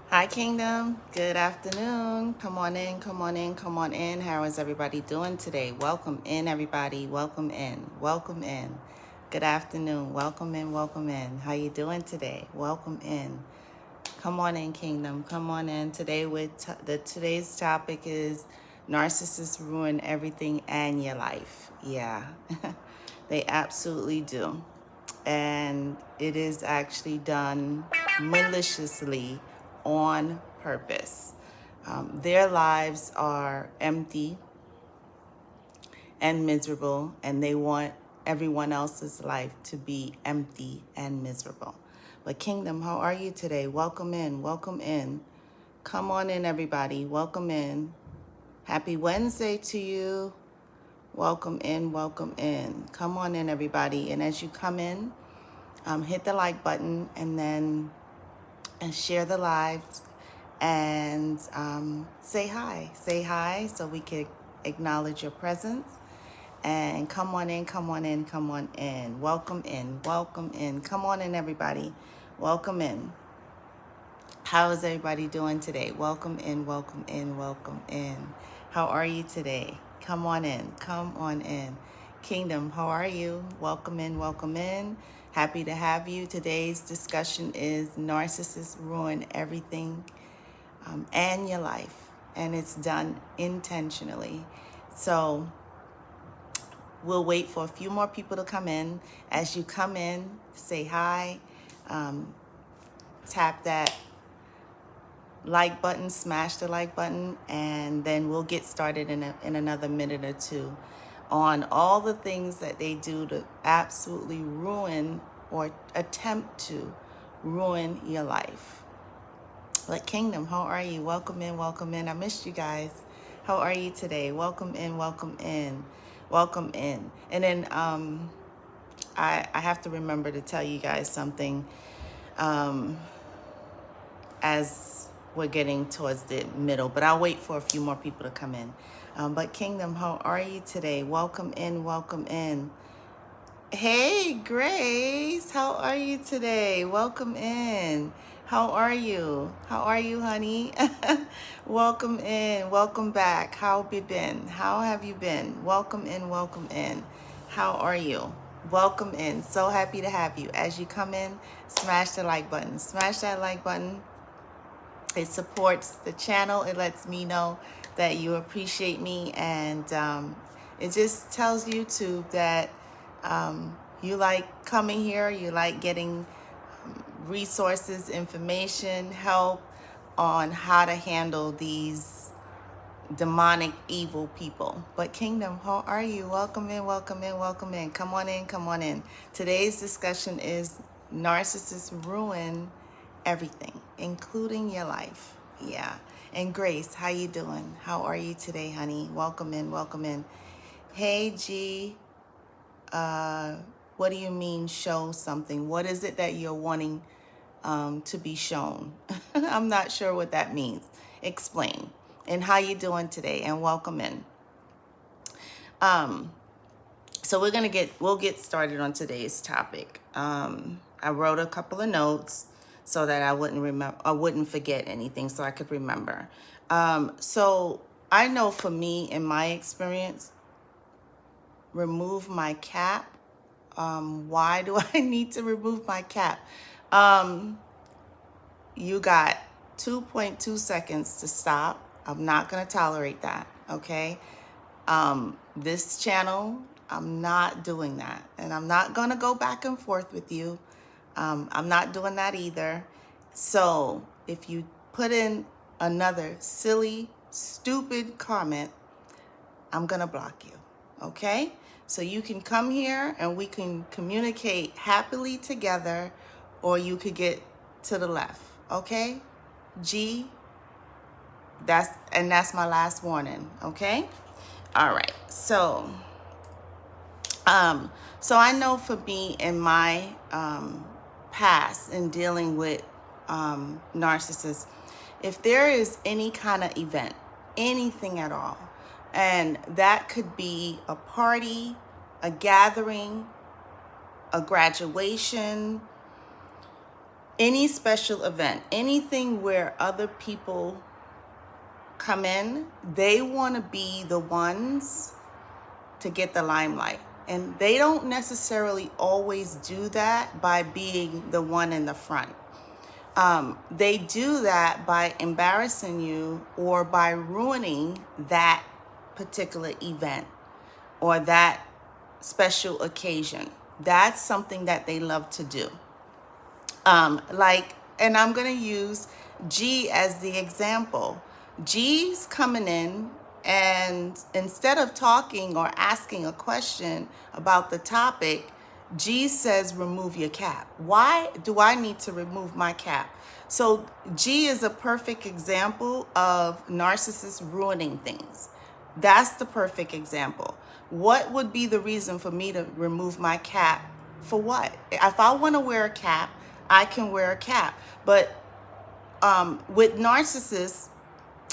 Hi, Kingdom. Good afternoon. Come on in, come on in, come on in. How is everybody doing today? Welcome in, everybody. Welcome in, welcome in. Good afternoon. Welcome in, welcome in. How you doing today? Welcome in. Come on in, Kingdom. Come on in. Today, today's topic is narcissists ruin everything and your life. Yeah, they absolutely do. And it is actually done maliciously on purpose. Their lives are empty and miserable, and they want everyone else's life to be empty and miserable. But Kingdom, how are you today? Welcome in, welcome in. Come on in, everybody. Welcome in. Happy Wednesday to you. Welcome in, welcome in. Come on in, everybody. And as you come in, hit the like button and share the live and say hi. Say hi so we can acknowledge your presence. And come on in, come on in, come on in. Welcome in, welcome in. Come on in, everybody. Welcome in. How is everybody doing today? Welcome in, welcome in, welcome in. How are you today? Come on in, come on in. Kingdom, how are you? Welcome in, welcome in. Happy to have you. Today's discussion is narcissists ruin everything and your life, and it's done intentionally. So we'll wait for a few more people to come in. As you come in, say hi, tap that like button, smash the like button, and then we'll get started in another minute or two on all the things that they do to absolutely ruin or attempt to ruin your life. But Kingdom, how are you? Welcome in, welcome in. I missed you guys. How are you today? Welcome in, welcome in, welcome in. And then I have to remember to tell you guys something as we're getting towards the middle, but I'll wait for a few more people to come in. But Kingdom, how are you today? Welcome in, welcome in. Hey, Grace, how are you today? Welcome in. How are you? How are you, honey? Welcome in, welcome back. How have you been? How have you been? Welcome in, welcome in. How are you? Welcome in. So happy to have you. As you come in, smash the like button. Smash that like button. It supports the channel. It lets me know that you appreciate me, and it just tells YouTube that you like coming here, you like getting resources, information, help on how to handle these demonic evil people. But Kingdom, how are you? Welcome in, welcome in, welcome in. Come on in, come on in. Today's discussion is narcissists ruin everything, including your life. Yeah. And Grace, how you doing? How are you today, honey? Welcome in, welcome in. Hey, G, what do you mean show something? What is it that you're wanting to be shown? I'm not sure what that means. Explain. And how you doing today? And welcome in. So we'll get started on today's topic. I wrote a couple of notes so that I wouldn't forget anything, so I could remember. So I know for me, in my experience, remove my cap. Why do I need to remove my cap? You got 2.2 seconds to stop. I'm not going to tolerate that, okay? This channel, I'm not doing that. And I'm not going to go back and forth with you. I'm not doing that either. So if you put in another silly, stupid comment, I'm going to block you, okay? So you can come here and we can communicate happily together, or you could get to the left, okay? G, that's my last warning, okay? All right, so I know for me in my past in dealing with narcissists, if there is any kind of event, anything at all, and that could be a party, a gathering, a graduation, any special event, anything where other people come in, they want to be the ones to get the limelight. And they don't necessarily always do that by being the one in the front. They do that by embarrassing you or by ruining that particular event or that special occasion. That's something that they love to do. And I'm going to use G as the example. G's coming in, and instead of talking or asking a question about the topic, G says, remove your cap. Why do I need to remove my cap? So G is a perfect example of narcissists ruining things. That's the perfect example. What would be the reason for me to remove my cap? For what? If I want to wear a cap, I can wear a cap. But with narcissists,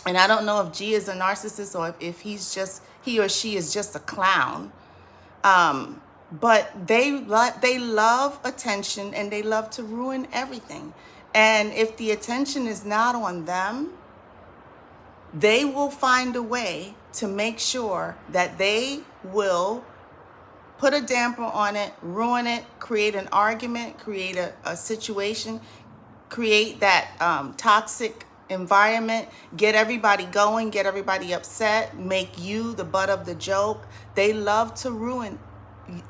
and I don't know if G is a narcissist or if he or she is just a clown, but they love attention and they love to ruin everything. And if the attention is not on them, they will find a way to make sure that they will put a damper on it, ruin it, create an argument, create a situation, create that toxic environment, get everybody going, get everybody upset, make you the butt of the joke. They love to ruin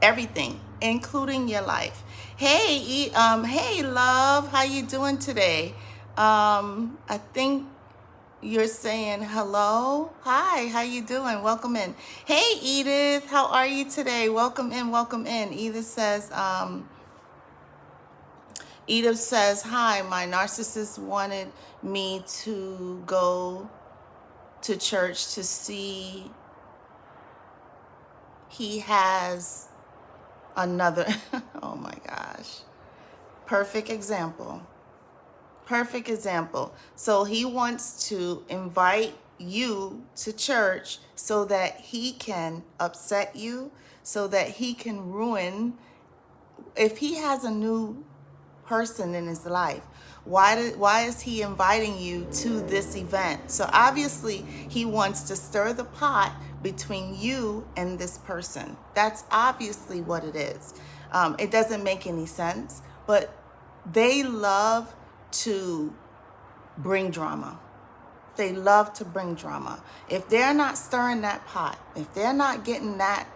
everything, including your life. Hey, hey, love, how you doing today? I think you're saying hello. Hi, how you doing? Welcome in. Hey, Edith, how are you today? Welcome in, welcome in. Edith says, hi, my narcissist wanted me to go to church to see he has another. Oh my gosh. Perfect example. Perfect example. So he wants to invite you to church so that he can upset you, so that he can ruin. If he has a new person in his life, why is he inviting you to this event? So obviously he wants to stir the pot between you and this person. That's obviously what it is. It doesn't make any sense, but they love to bring drama. They love to bring drama. If they're not stirring that pot, if they're not getting that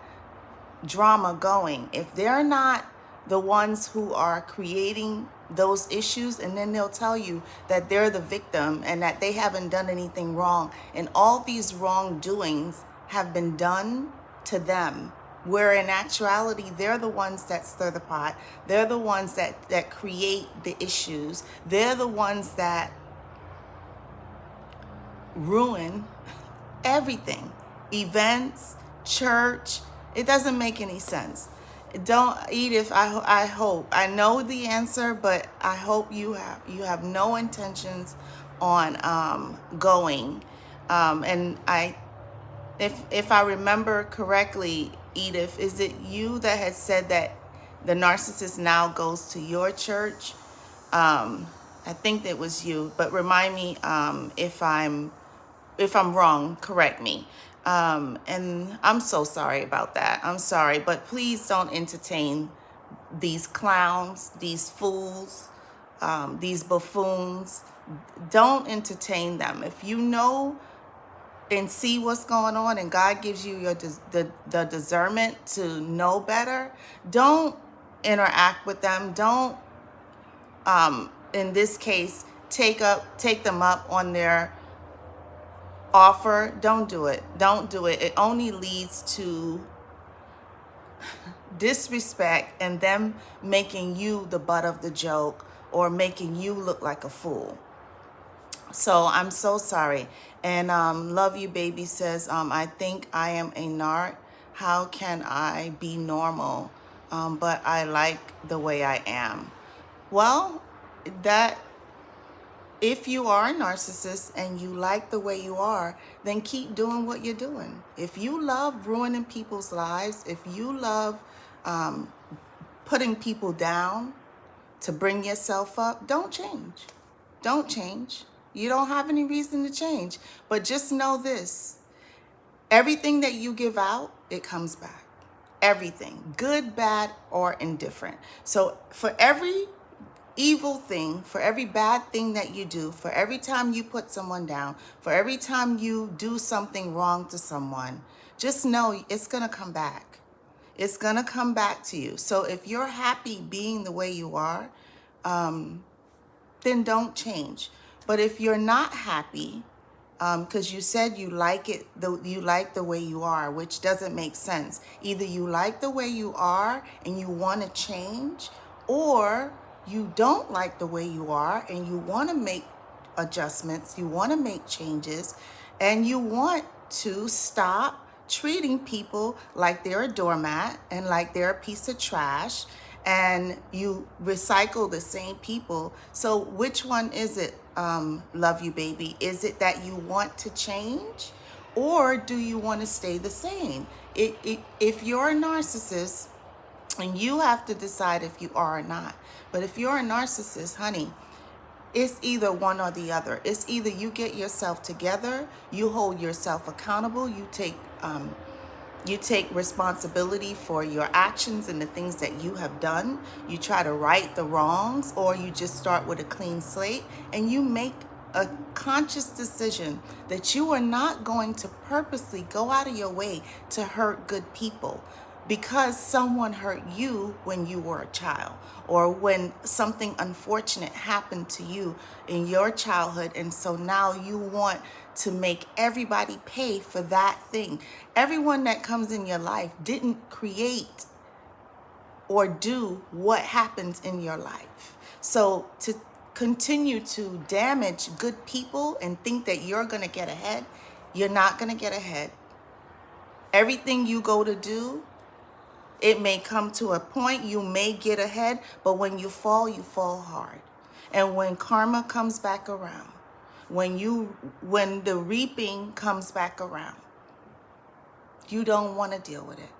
drama going, if they're not the ones who are creating those issues, and then they'll tell you that they're the victim and that they haven't done anything wrong, and all these wrongdoings have been done to them, where in actuality they're the ones that stir the pot, they're the ones that create the issues, they're the ones that ruin everything. Events, church, it doesn't make any sense. Don't, Edith, I hope, I know the answer, but I hope you have no intentions on going. And if I remember correctly, Edith, is it you that had said that the narcissist now goes to your church? I think that was you, but remind me if I'm wrong, correct me. And I'm so sorry about that. I'm sorry, but please don't entertain these clowns, these fools, these buffoons. Don't entertain them. If you know and see what's going on, and God gives you the discernment to know better, don't interact with them. Don't, in this case, take them up on their offer. Don't do it. Don't do it. It only leads to disrespect and them making you the butt of the joke or making you look like a fool. So I'm so sorry. And Love You Baby says, I think I am a narc. How can I be normal? But I like the way I am. Well, if you are a narcissist and you like the way you are, then keep doing what you're doing. If you love ruining people's lives, if you love putting people down, to bring yourself up, don't change. Don't change. You don't have any reason to change. But just know this. Everything that you give out, it comes back. Everything. Good, bad, or indifferent. So for every evil thing, for every bad thing that you do, for every time you put someone down, for every time you do something wrong to someone, just know it's going to come back. It's going to come back to you. So if you're happy being the way you are, then don't change. But if you're not happy, because you said you like it, you like the way you are, which doesn't make sense. Either you like the way you are and you want to change, or you don't like the way you are and you want to make adjustments, you want to make changes, and you want to stop treating people like they're a doormat and like they're a piece of trash, and you recycle the same people. So which one is it, love you baby? Is it that you want to change, or do you want to stay the same? If you're a narcissist, and you have to decide if you are or not. But if you're a narcissist, honey, it's either one or the other. It's either you get yourself together, you hold yourself accountable, you take responsibility for your actions and the things that you have done. You try to right the wrongs, or you just start with a clean slate and you make a conscious decision that you are not going to purposely go out of your way to hurt good people because someone hurt you when you were a child, or when something unfortunate happened to you in your childhood, and so now you want to make everybody pay for that thing. Everyone that comes in your life didn't create or do what happens in your life. So to continue to damage good people and think that you're going to get ahead, you're not going to get ahead. Everything you go to do, it may come to a point, you may get ahead, but when you fall hard. And when karma comes back around, when the reaping comes back around, you don't want to deal with it.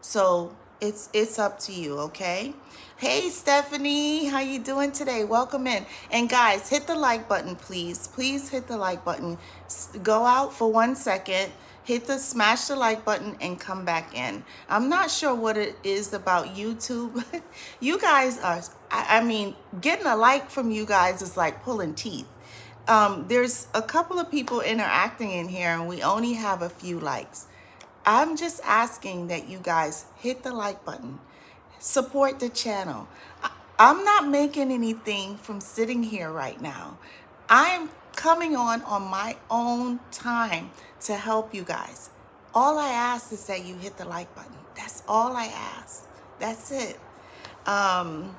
So it's up to you, okay? Hey Stephanie, how you doing today? Welcome in. And guys, hit the button, please. Please hit the like button. Go out for 1 second. Smash the like button and come back in. I'm not sure what it is about YouTube. You guys are, I mean, getting a like from you guys is like pulling teeth. There's a couple of people interacting in here and we only have a few likes. I'm just asking that you guys hit the like button. Support the channel. I'm not making anything from sitting here right now. I'm coming on my own time to help you guys. All I ask is that you hit the like button. That's all I ask. That's it. And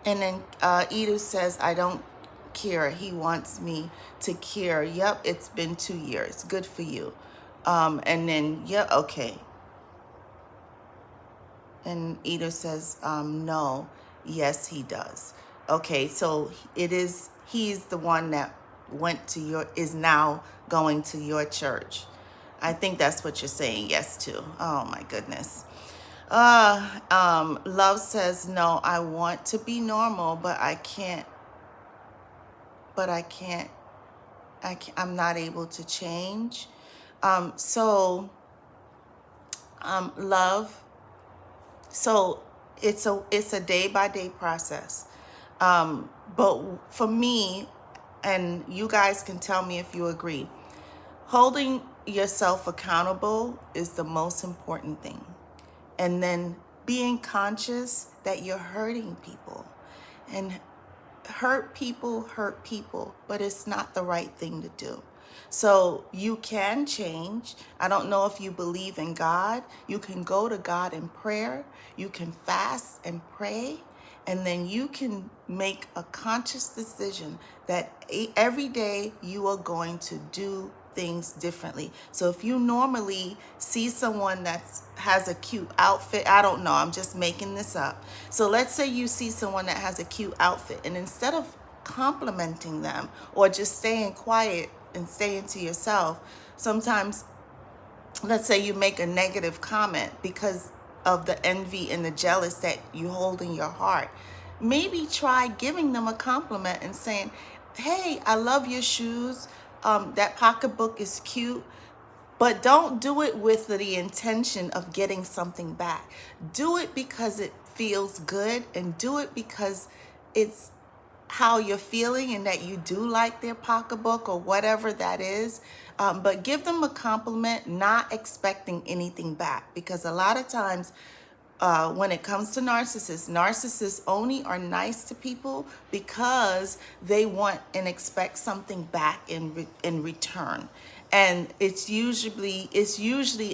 then Edu says, I don't care. He wants me to care. Yep, it's been 2 years. Good for you. And then, yeah, okay. And Edu says, no, yes, he does. Okay, so he's the one that is now going to your church. I think that's what you're saying yes to. Oh my goodness. Love says, no, I want to be normal, but I'm not able to change. Love, so it's a day-by-day process. But for me, and you guys can tell me if you agree, holding yourself accountable is the most important thing. And then being conscious that you're hurting people. And hurt people, but it's not the right thing to do. So you can change. I don't know if you believe in God. You can go to God in prayer. You can fast and pray. And then you can make a conscious decision that every day you are going to do things differently. So if you normally see someone that has a cute outfit, I don't know, I'm just making this up. So let's say you see someone that has a cute outfit, and instead of complimenting them or just staying quiet and staying to yourself, sometimes let's say you make a negative comment because of the envy and the jealous that you hold in your heart, maybe try giving them a compliment and saying, hey, I love your shoes. That pocketbook is cute. But don't do it with the intention of getting something back. Do it because it feels good, and do it because it's how you're feeling and that you do like their pocketbook or whatever that is. But give them a compliment, not expecting anything back. Because a lot of times when it comes to narcissists only are nice to people because they want and expect something back in return. And it's usually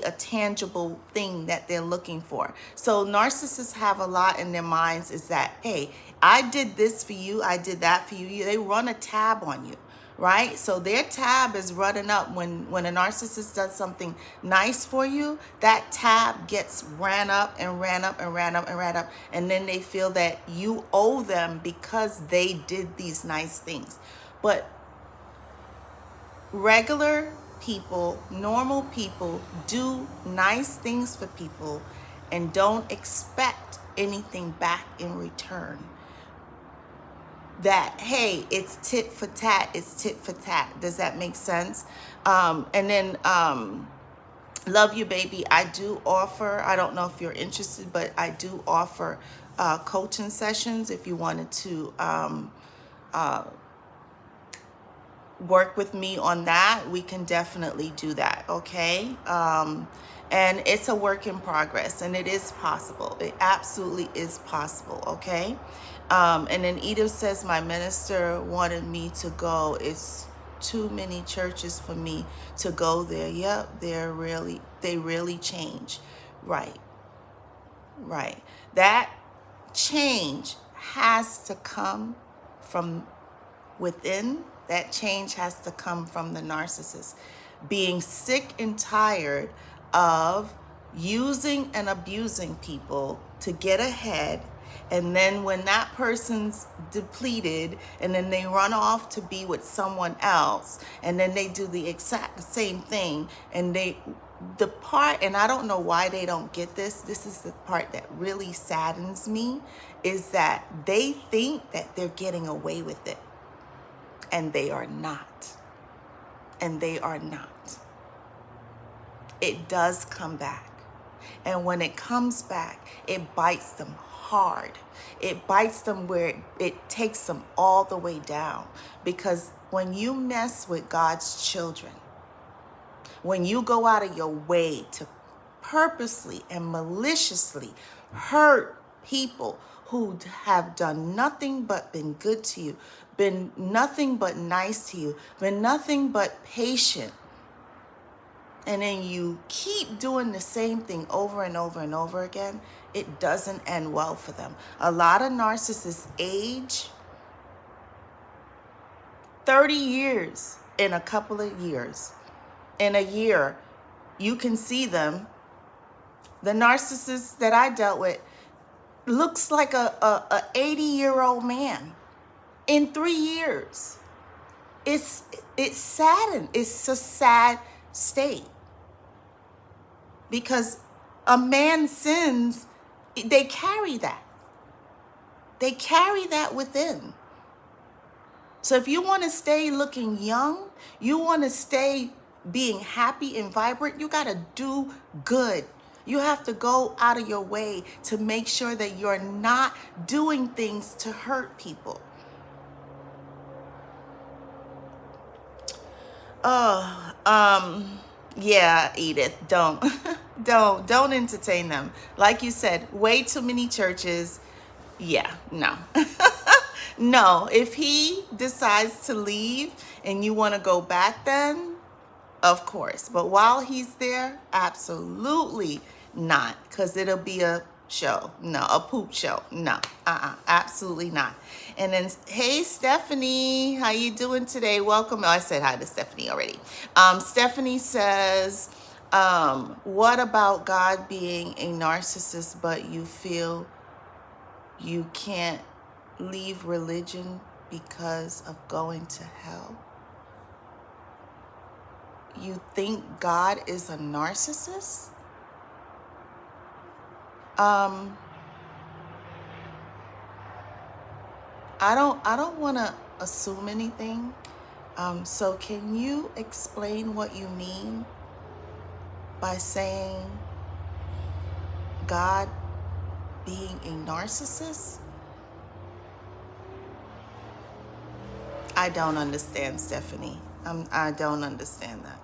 a tangible thing that they're looking for. So narcissists have a lot in their minds is that, hey, I did this for you, I did that for you. They run a tab on you, right? So their tab is running up when a narcissist does something nice for you. That tab gets ran up and ran up and ran up and ran up, and then they feel that you owe them because they did these nice things. But regular people, normal people, do nice things for people and don't expect anything back in return. That, hey, it's tit for tat, it's tit for tat. Does that make sense? And then love you, baby. I do offer, I don't know if you're interested, but I do offer coaching sessions. If you wanted to work with me on that, we can definitely do that, okay? And it's a work in progress, and it is possible. It absolutely is possible, okay? And then Edith says, my minister wanted me to go. It's too many churches for me to go there. Yep, they really change. Right. That change has to come from within. That change has to come from the narcissist. Being sick and tired of using and abusing people to get ahead. And then when that person's depleted, and then they run off to be with someone else, and then they do the exact same thing. And the part, and I don't know why they don't get this, this is the part that really saddens me, is that they think that they're getting away with it. And they are not. And they are not. It does come back. And when it comes back, it bites them hard. It bites them where it takes them all the way down. Because when you mess with God's children, when you go out of your way to purposely and maliciously hurt people who have done nothing but been good to you, been nothing but nice to you, been nothing but patient, and then you keep doing the same thing over and over and over again, it doesn't end well for them. A lot of narcissists age 30 years in a couple of years. In a year, you can see them. The narcissist that I dealt with looks like a 80-year-old man in 3 years. It's saddened. It's a sad state. Because a man sins, they carry that. They carry that within. So if you want to stay looking young, you want to stay being happy and vibrant, you got to do good. You have to go out of your way to make sure that you're not doing things to hurt people. Yeah, Edith, don't don't entertain them. Like you said, way too many churches. Yeah, no. No, if he decides to leave and you want to go back, then of course. But while he's there, absolutely not, because it'll be a show. No, a poop show. No, absolutely not. And then, hey, Stephanie, how you doing today? Welcome. Oh, I said hi to Stephanie already. Stephanie says, what about God being a narcissist, but you feel you can't leave religion because of going to hell? You think God is a narcissist? Um, I don't want to assume anything. So can you explain what you mean by saying God being a narcissist? I don't understand, Stephanie. I don't understand that.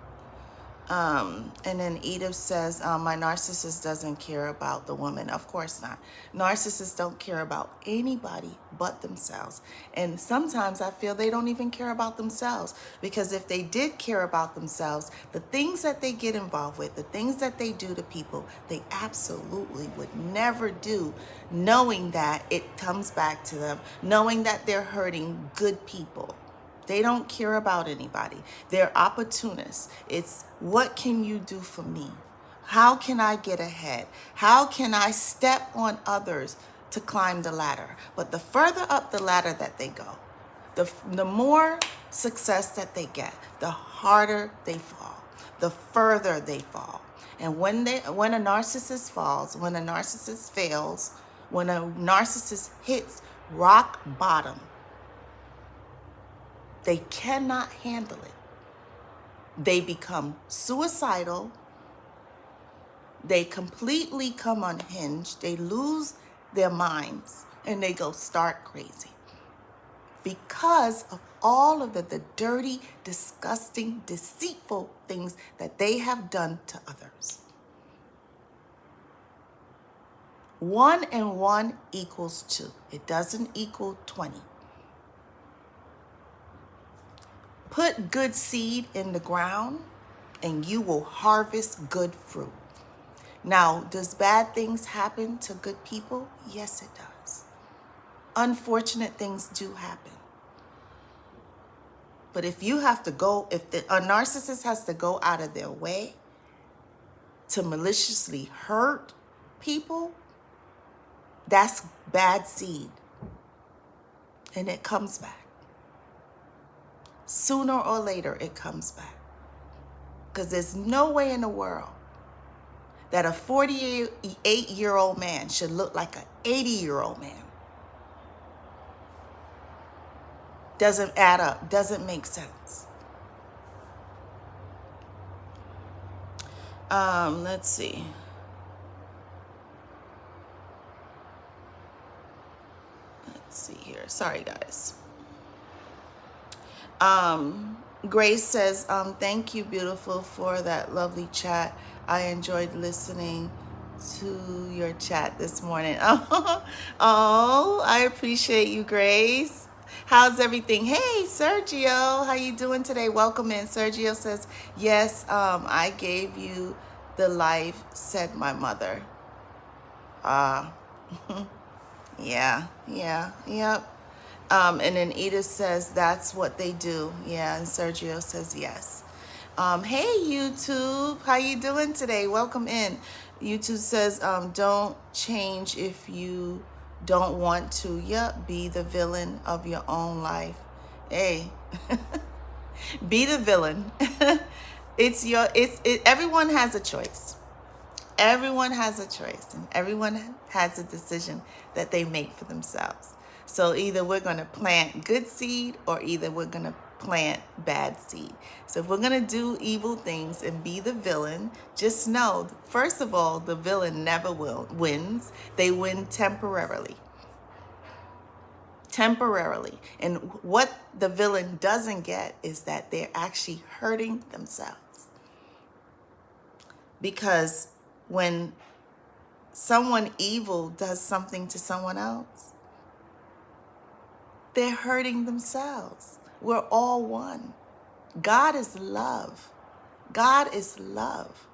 And then Edith says, my narcissist doesn't care about the woman. Of course not. Narcissists don't care about anybody but themselves. And sometimes I feel they don't even care about themselves, because if they did care about themselves, the things that they get involved with, the things that they do to people, they absolutely would never do, knowing that it comes back to them, knowing that they're hurting good people. They don't care about anybody. They're opportunists. It's what can you do for me? How can I get ahead? How can I step on others to climb the ladder? But the further up the ladder that they go, the more success that they get, the harder they fall, the further they fall. And when a narcissist falls, when a narcissist fails, when a narcissist hits rock bottom, they cannot handle it. They become suicidal. They completely come unhinged. They lose their minds and they go stark crazy because of all of the dirty, disgusting, deceitful things that they have done to others. 1 and 1 equals 2. It doesn't equal 20. Put good seed in the ground and you will harvest good fruit. Now, does bad things happen to good people? Yes, it does. Unfortunate things do happen. But if you have to go, a narcissist has to go out of their way to maliciously hurt people, that's bad seed. And it comes back. Sooner or later, it comes back. Because there's no way in the world that a 48-year-old man should look like an 80-year-old man. Doesn't add up, doesn't make sense. Let's see. Let's see here. Sorry, guys. Grace says, thank you, beautiful, for that lovely chat. I enjoyed listening to your chat this morning. Oh, I appreciate you, Grace. How's everything? Hey, Sergio, how you doing today? Welcome in. Sergio says, yes, I gave you the life, said my mother. Yeah. Yep. And then Edith says, that's what they do. Yeah, and Sergio says, yes. Hey, YouTube. How you doing today? Welcome in. YouTube says, don't change if you don't want to. Yep, be the villain of your own life. Hey, be the villain. Everyone has a choice. Everyone has a choice, and everyone has a decision that they make for themselves. So either we're going to plant good seed or either we're going to plant bad seed. So if we're going to do evil things and be the villain, just know, first of all, the villain never wins. They win temporarily. Temporarily. And what the villain doesn't get is that they're actually hurting themselves. Because when someone evil does something to someone else, they're hurting themselves. We're all one. God is love. God is love.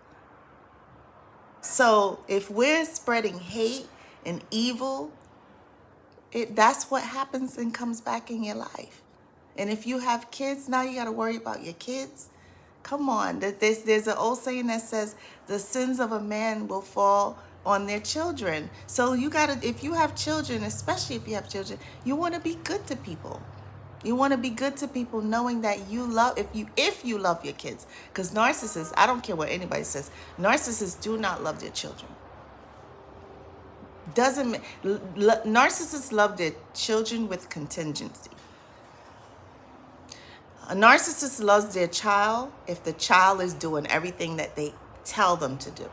So if we're spreading hate and evil, that's what happens and comes back in your life. And if you have kids, now you got to worry about your kids. Come on. There's an old saying that says the sins of a man will fall on their children. So you got to, if you have children, especially if you have children, you want to be good to people. You want to be good to people knowing that you love, if you love your kids. Because narcissists, I don't care what anybody says, narcissists do not love their children. Doesn't narcissists love their children with contingency. A narcissist loves their child if the child is doing everything that they tell them to do.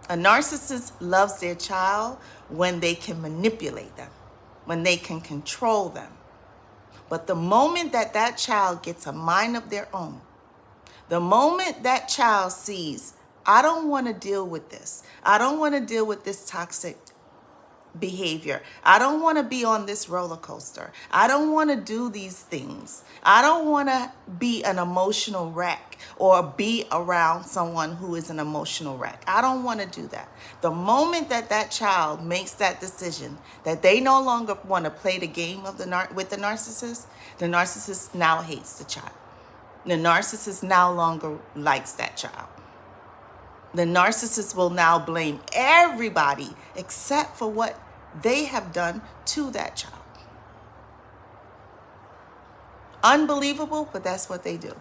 A narcissist loves their child when they can manipulate them, when they can control them. But the moment that that child gets a mind of their own, the moment that child sees, I don't want to deal with this. I don't want to deal with this toxic behavior. I don't want to be on this roller coaster. I don't want to do these things. I don't want to be an emotional wreck or be around someone who is an emotional wreck. I don't want to do that. The moment that that child makes that decision that they no longer want to play the game of with the narcissist now hates the child. The narcissist no longer likes that child. The narcissist will now blame everybody except for what they have done to that child. Unbelievable, but that's what they do.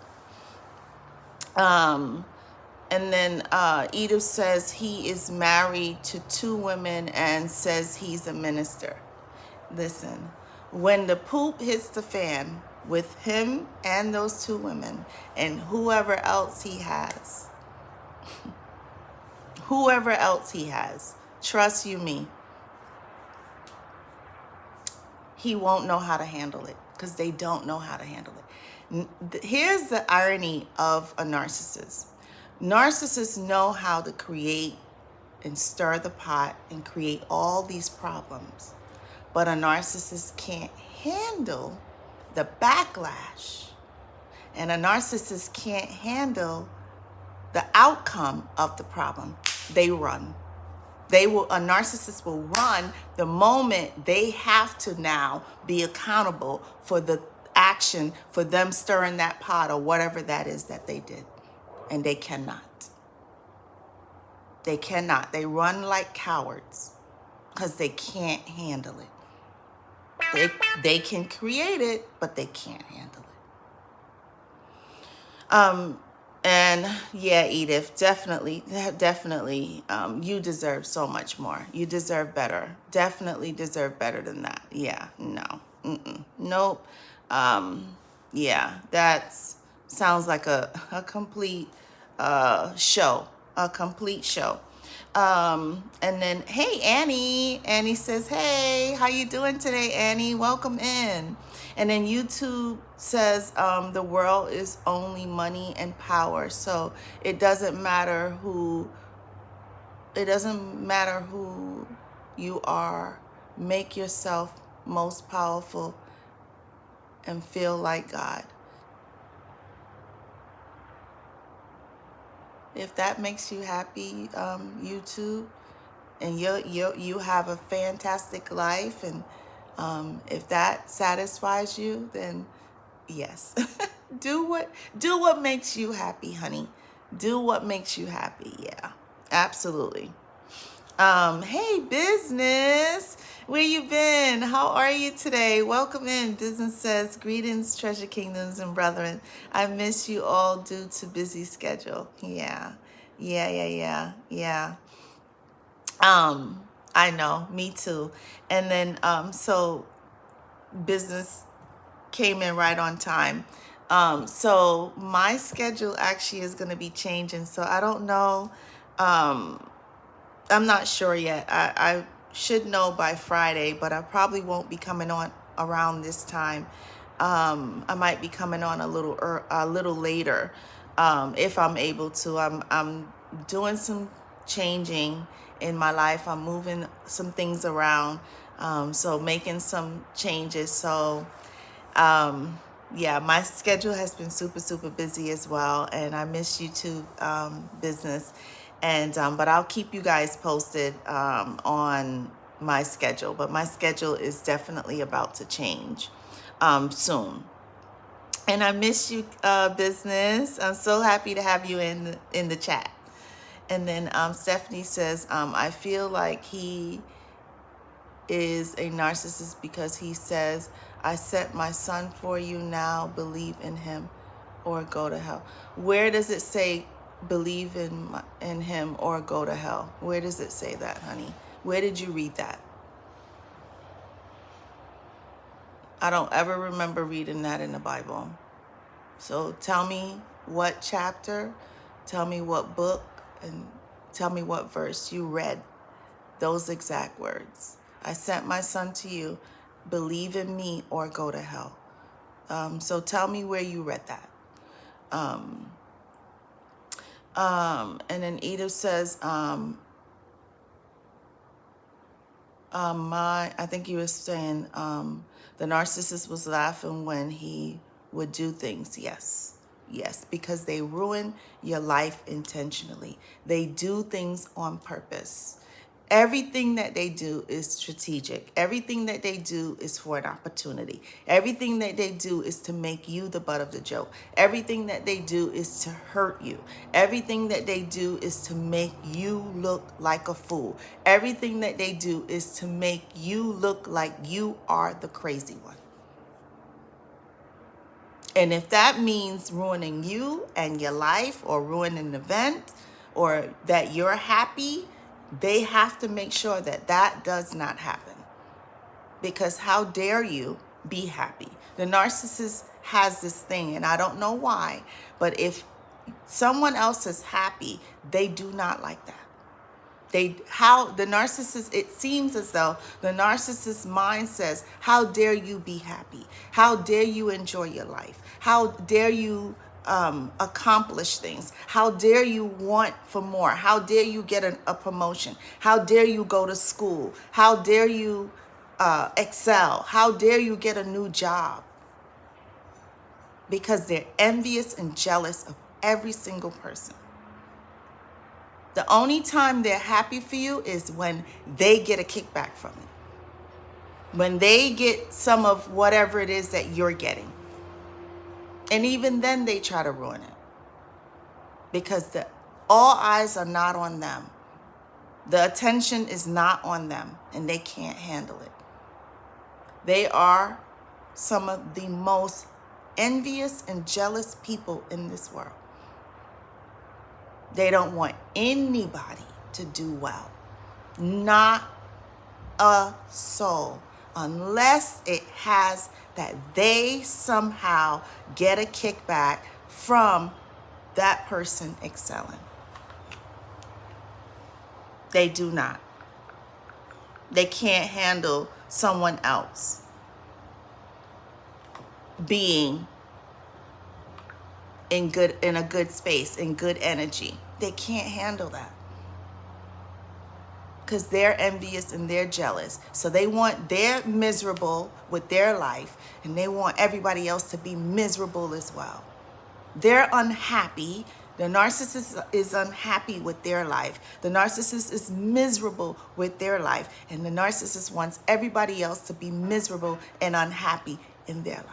And then Edith says he is married to 2 women and says he's a minister. Listen, when the poop hits the fan with him and those 2 women and whoever else he has, trust you me, he won't know how to handle it because they don't know how to handle it. Here's the irony of a narcissist. Narcissists know how to create and stir the pot and create all these problems. But a narcissist can't handle the backlash. And a narcissist can't handle the outcome of the problem. They run. A narcissist will run the moment they have to now be accountable for the action, for them stirring that pot or whatever that is that they did. And they cannot. They cannot. They run like cowards because they can't handle it. They can create it, but they can't handle it. And yeah, Edith, definitely, you deserve so much more. You deserve better. Definitely deserve better than that. Yeah, no, nope. Yeah, that sounds like a complete show, a complete show. And then, hey, Annie. Annie says, hey, how you doing today, Annie? Welcome in. And then YouTube says the world is only money and power. So it doesn't matter who you are. Make yourself most powerful and feel like God. If that makes you happy, YouTube, and you have a fantastic life, and if that satisfies you, then yes, do what makes you happy, honey. Do what makes you happy. Yeah, absolutely. Hey, business, where you been? How are you today? Welcome in. Business says, greetings, treasure kingdoms and brethren. I miss you all due to busy schedule. Yeah. I know, me too. And then, so business came in right on time. So my schedule actually is going to be changing. So I don't know. I'm not sure yet. I should know by Friday, but I probably won't be coming on around this time. I might be coming on a little later, if I'm able to. I'm doing some changing in my life. I'm moving some things around, so making some changes. So, yeah, my schedule has been super busy as well, and I miss you too, business. And but I'll keep you guys posted on my schedule. But my schedule is definitely about to change soon. And I miss you, business. I'm so happy to have you in the chat. And then Stephanie says, I feel like he is a narcissist because he says, I set my son for you now, believe in him or go to hell. Where does it say believe in him or go to hell. Where does it say that, honey? Where did you read that? I don't ever remember reading that in the Bible. So tell me what chapter, tell me what book, and tell me what verse you read those exact words. I sent my son to you, believe in me or go to hell. So tell me where you read that. And then Edith says, I think he was saying the narcissist was laughing when he would do things. Yes, because they ruin your life intentionally. They do things on purpose. Everything that they do is strategic. Everything that they do is for an opportunity. Everything that they do is to make you the butt of the joke. Everything that they do is to hurt you. Everything that they do is to make you look like a fool. Everything that they do is to make you look like you are the crazy one. And if that means ruining you and your life or ruining an event or that you're happy, they have to make sure that that does not happen. Because how dare you be happy? The narcissist has this thing, and I don't know why, but if someone else is happy, they do not like that. It seems as though the narcissist's mind says, how dare you be happy? How dare you enjoy your life? How dare you accomplish things? How dare you want for more? How dare you get a promotion? How dare you go to school? How dare you excel? How dare you get a new job? Because they're envious and jealous of every single person. The only time they're happy for you is when they get a kickback from it. When they get some of whatever it is that you're getting. And even then they try to ruin it. Because all eyes are not on them. The attention is not on them, and they can't handle it. They are some of the most envious and jealous people in this world. They don't want anybody to do well. Not a soul. Unless it has that they somehow get a kickback from that person excelling. They do not. They can't handle someone else being in a good space, in good energy. They can't handle that. Because they're envious and they're jealous. So they're miserable with their life, and they want everybody else to be miserable as well. They're unhappy. The narcissist is unhappy with their life. The narcissist is miserable with their life. And the narcissist wants everybody else to be miserable and unhappy in their life.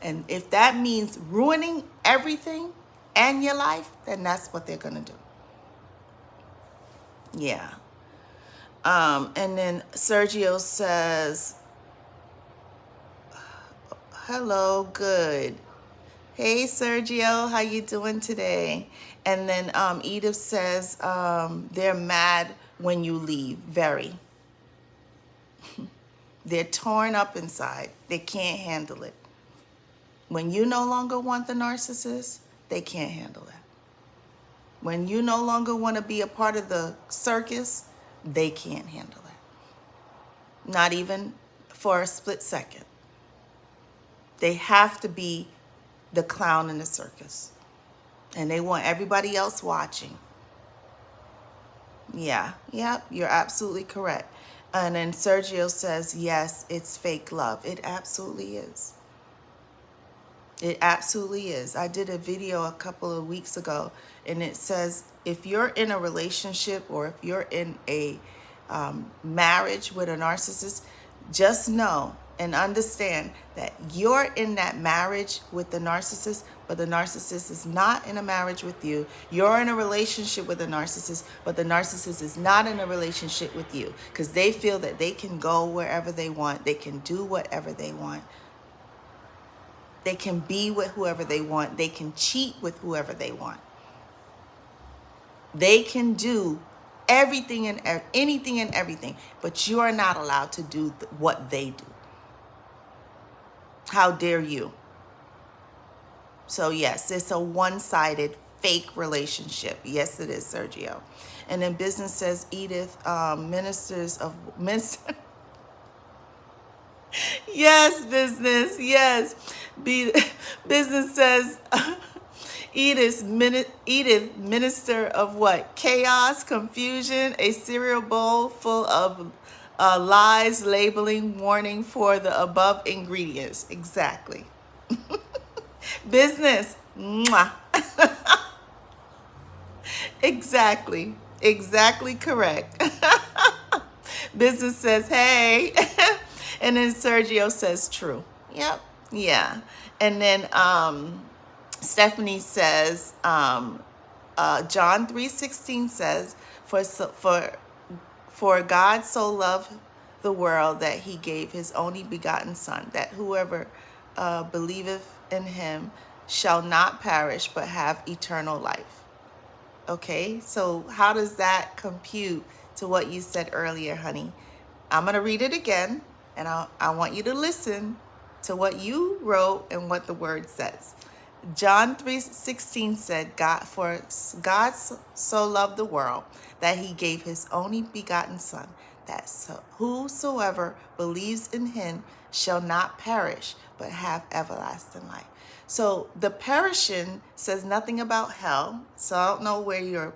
And if that means ruining everything and your life, then that's what they're going to do. Yeah. And then Sergio says, hello, good. Hey, Sergio, how you doing today? And then Edith says, they're mad when you leave, very. They're torn up inside. They can't handle it. When you no longer want the narcissist, they can't handle that. When you no longer want to be a part of the circus, they can't handle that. Not even for a split second. They have to be the clown in the circus. And they want everybody else watching. Yeah, you're absolutely correct. And then Sergio says, yes, it's fake love. It absolutely is. It absolutely is. I did a video a couple of weeks ago, and it says if you're in a relationship or if you're in a marriage with a narcissist, just know and understand that you're in that marriage with the narcissist, but the narcissist is not in a marriage with you. You're in a relationship with a narcissist, but the narcissist is not in a relationship with you, because they feel that they can go wherever they want. They can do whatever they want. They can be with whoever they want. They can cheat with whoever they want. They can do everything and anything and everything, but you are not allowed to do what they do. How dare you? So yes, it's a one-sided fake relationship. Yes, it is, Sergio. And then business says Edith, ministers of minister. Yes, business. Yes, business says Edith, minister of what? Chaos, confusion, a cereal bowl full of lies, labeling, warning for the above ingredients. Exactly. Business. Mwah. Exactly. Exactly correct. Business says, hey. And then Sergio says, true. Yep. Yeah. And then Stephanie says, John 3:16 says, for God so loved the world that he gave his only begotten son, that whoever believeth in him shall not perish but have eternal life. Okay, so how does that compute to what you said earlier, honey? I'm going to read it again, and I want you to listen to what you wrote and what the word says. John 3:16 said, God so loved the world that he gave his only begotten son, that whosoever believes in him shall not perish, but have everlasting life. So the perishing says nothing about hell, so I don't know where you're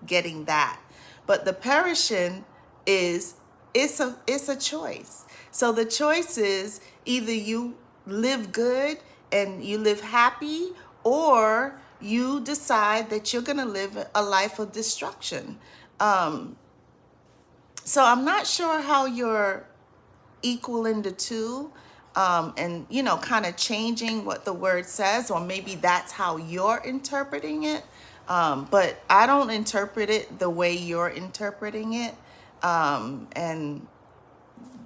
getting that. But the perishing it's a choice. So the choice is either you live good and you live happy, or you decide that you're going to live a life of destruction. So I'm not sure how you're equaling the two, and, you know, kind of changing what the word says, or maybe that's how you're interpreting it. But I don't interpret it the way you're interpreting it. And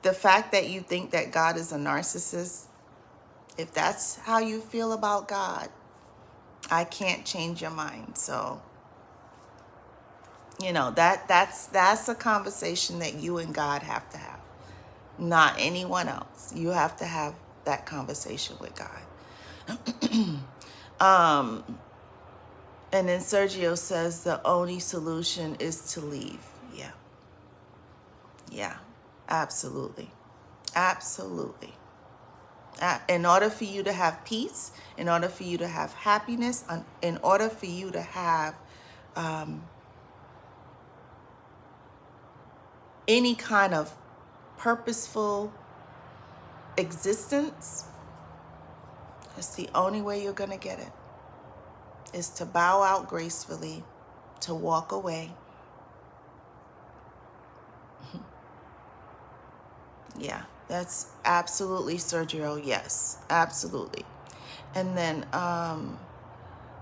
the fact that you think that God is a narcissist, if that's how you feel about God, I can't change your mind. So, you know, that's a conversation that you and God have to have, not anyone else. You have to have that conversation with God. And then Sergio says the only solution is to leave. Yeah. Yeah, absolutely. Absolutely. In order for you to have peace, in order for you to have happiness, in order for you to have any kind of purposeful existence, it's the only way you're going to get it, is to bow out gracefully, to walk away. Yeah, that's absolutely Sergio. Yes, absolutely. And then,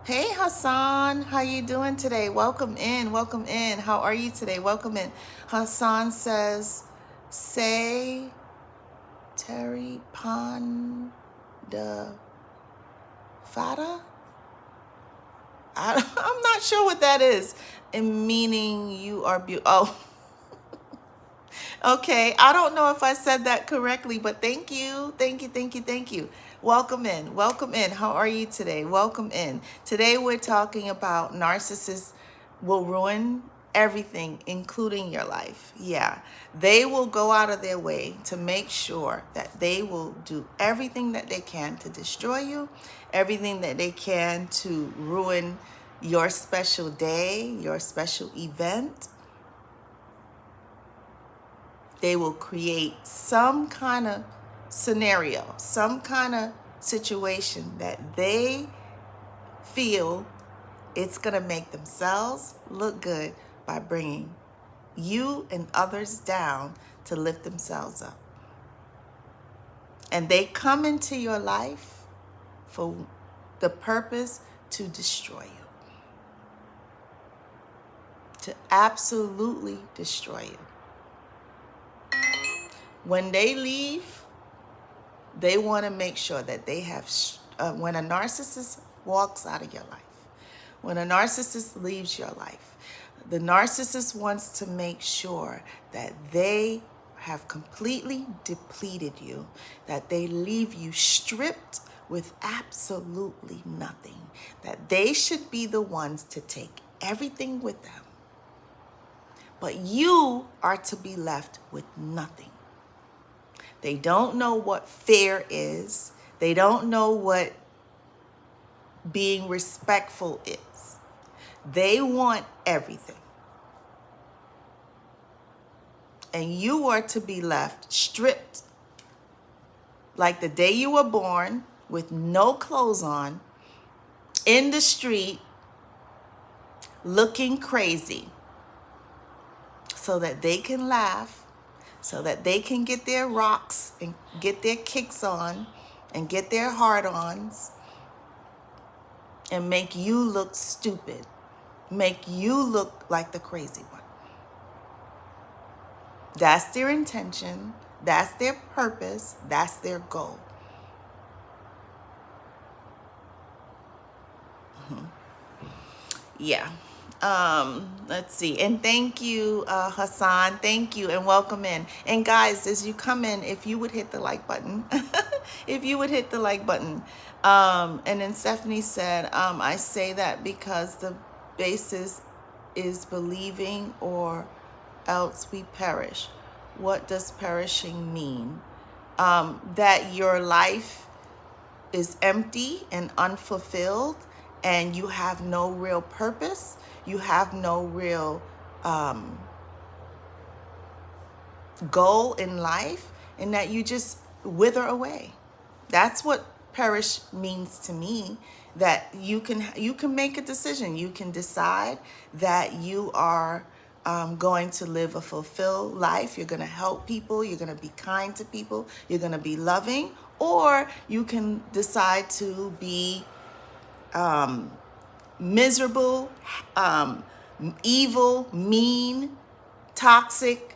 hey Hassan, how you doing today? Welcome in, welcome in. How are you today? Welcome in. Hassan says, say Terry Pond the Fada? I'm not sure what that is. And meaning you are beautiful. Oh. Okay, I don't know if I said that correctly, but thank you, thank you, thank you, thank you. Welcome in, welcome in. How are you today? Welcome in. Today we're talking about narcissists will ruin everything, including your life. Yeah, they will go out of their way to make sure that they will do everything that they can to destroy you, everything that they can to ruin your special day, your special event. They will create some kind of scenario, some kind of situation that they feel it's going to make themselves look good by bringing you and others down to lift themselves up. And they come into your life for the purpose to destroy you, to absolutely destroy you. When they leave, they want to make sure that they have, when a narcissist walks out of your life, when a narcissist leaves your life, The narcissist wants to make sure that they have completely depleted you, that they leave you stripped with absolutely nothing, that they should be the ones to take everything with them, but you are to be left with nothing. They don't know what fair is. They don't know what being respectful is. They want everything. And you are to be left stripped like the day you were born, with no clothes on, in the street, looking crazy, so that they can laugh, so that they can get their rocks and get their kicks on and get their hard-ons and make you look stupid, make you look like the crazy one. That's their intention. That's their purpose. That's their goal. Yeah. Let's see. And thank you, Hassan. Thank you and welcome in. And guys, as you come in, if you would hit the like button, if you would hit the like button. And then Stephanie said, I say that because the basis is believing or else we perish. What does perishing mean? That your life is empty and unfulfilled, and you have no real purpose. You have no real goal in life, and that you just wither away. That's what perish means to me. That you can make a decision. You can decide that you are going to live a fulfilled life. You're going to help people. You're going to be kind to people. You're going to be loving. Or you can decide to be miserable, evil, mean, toxic.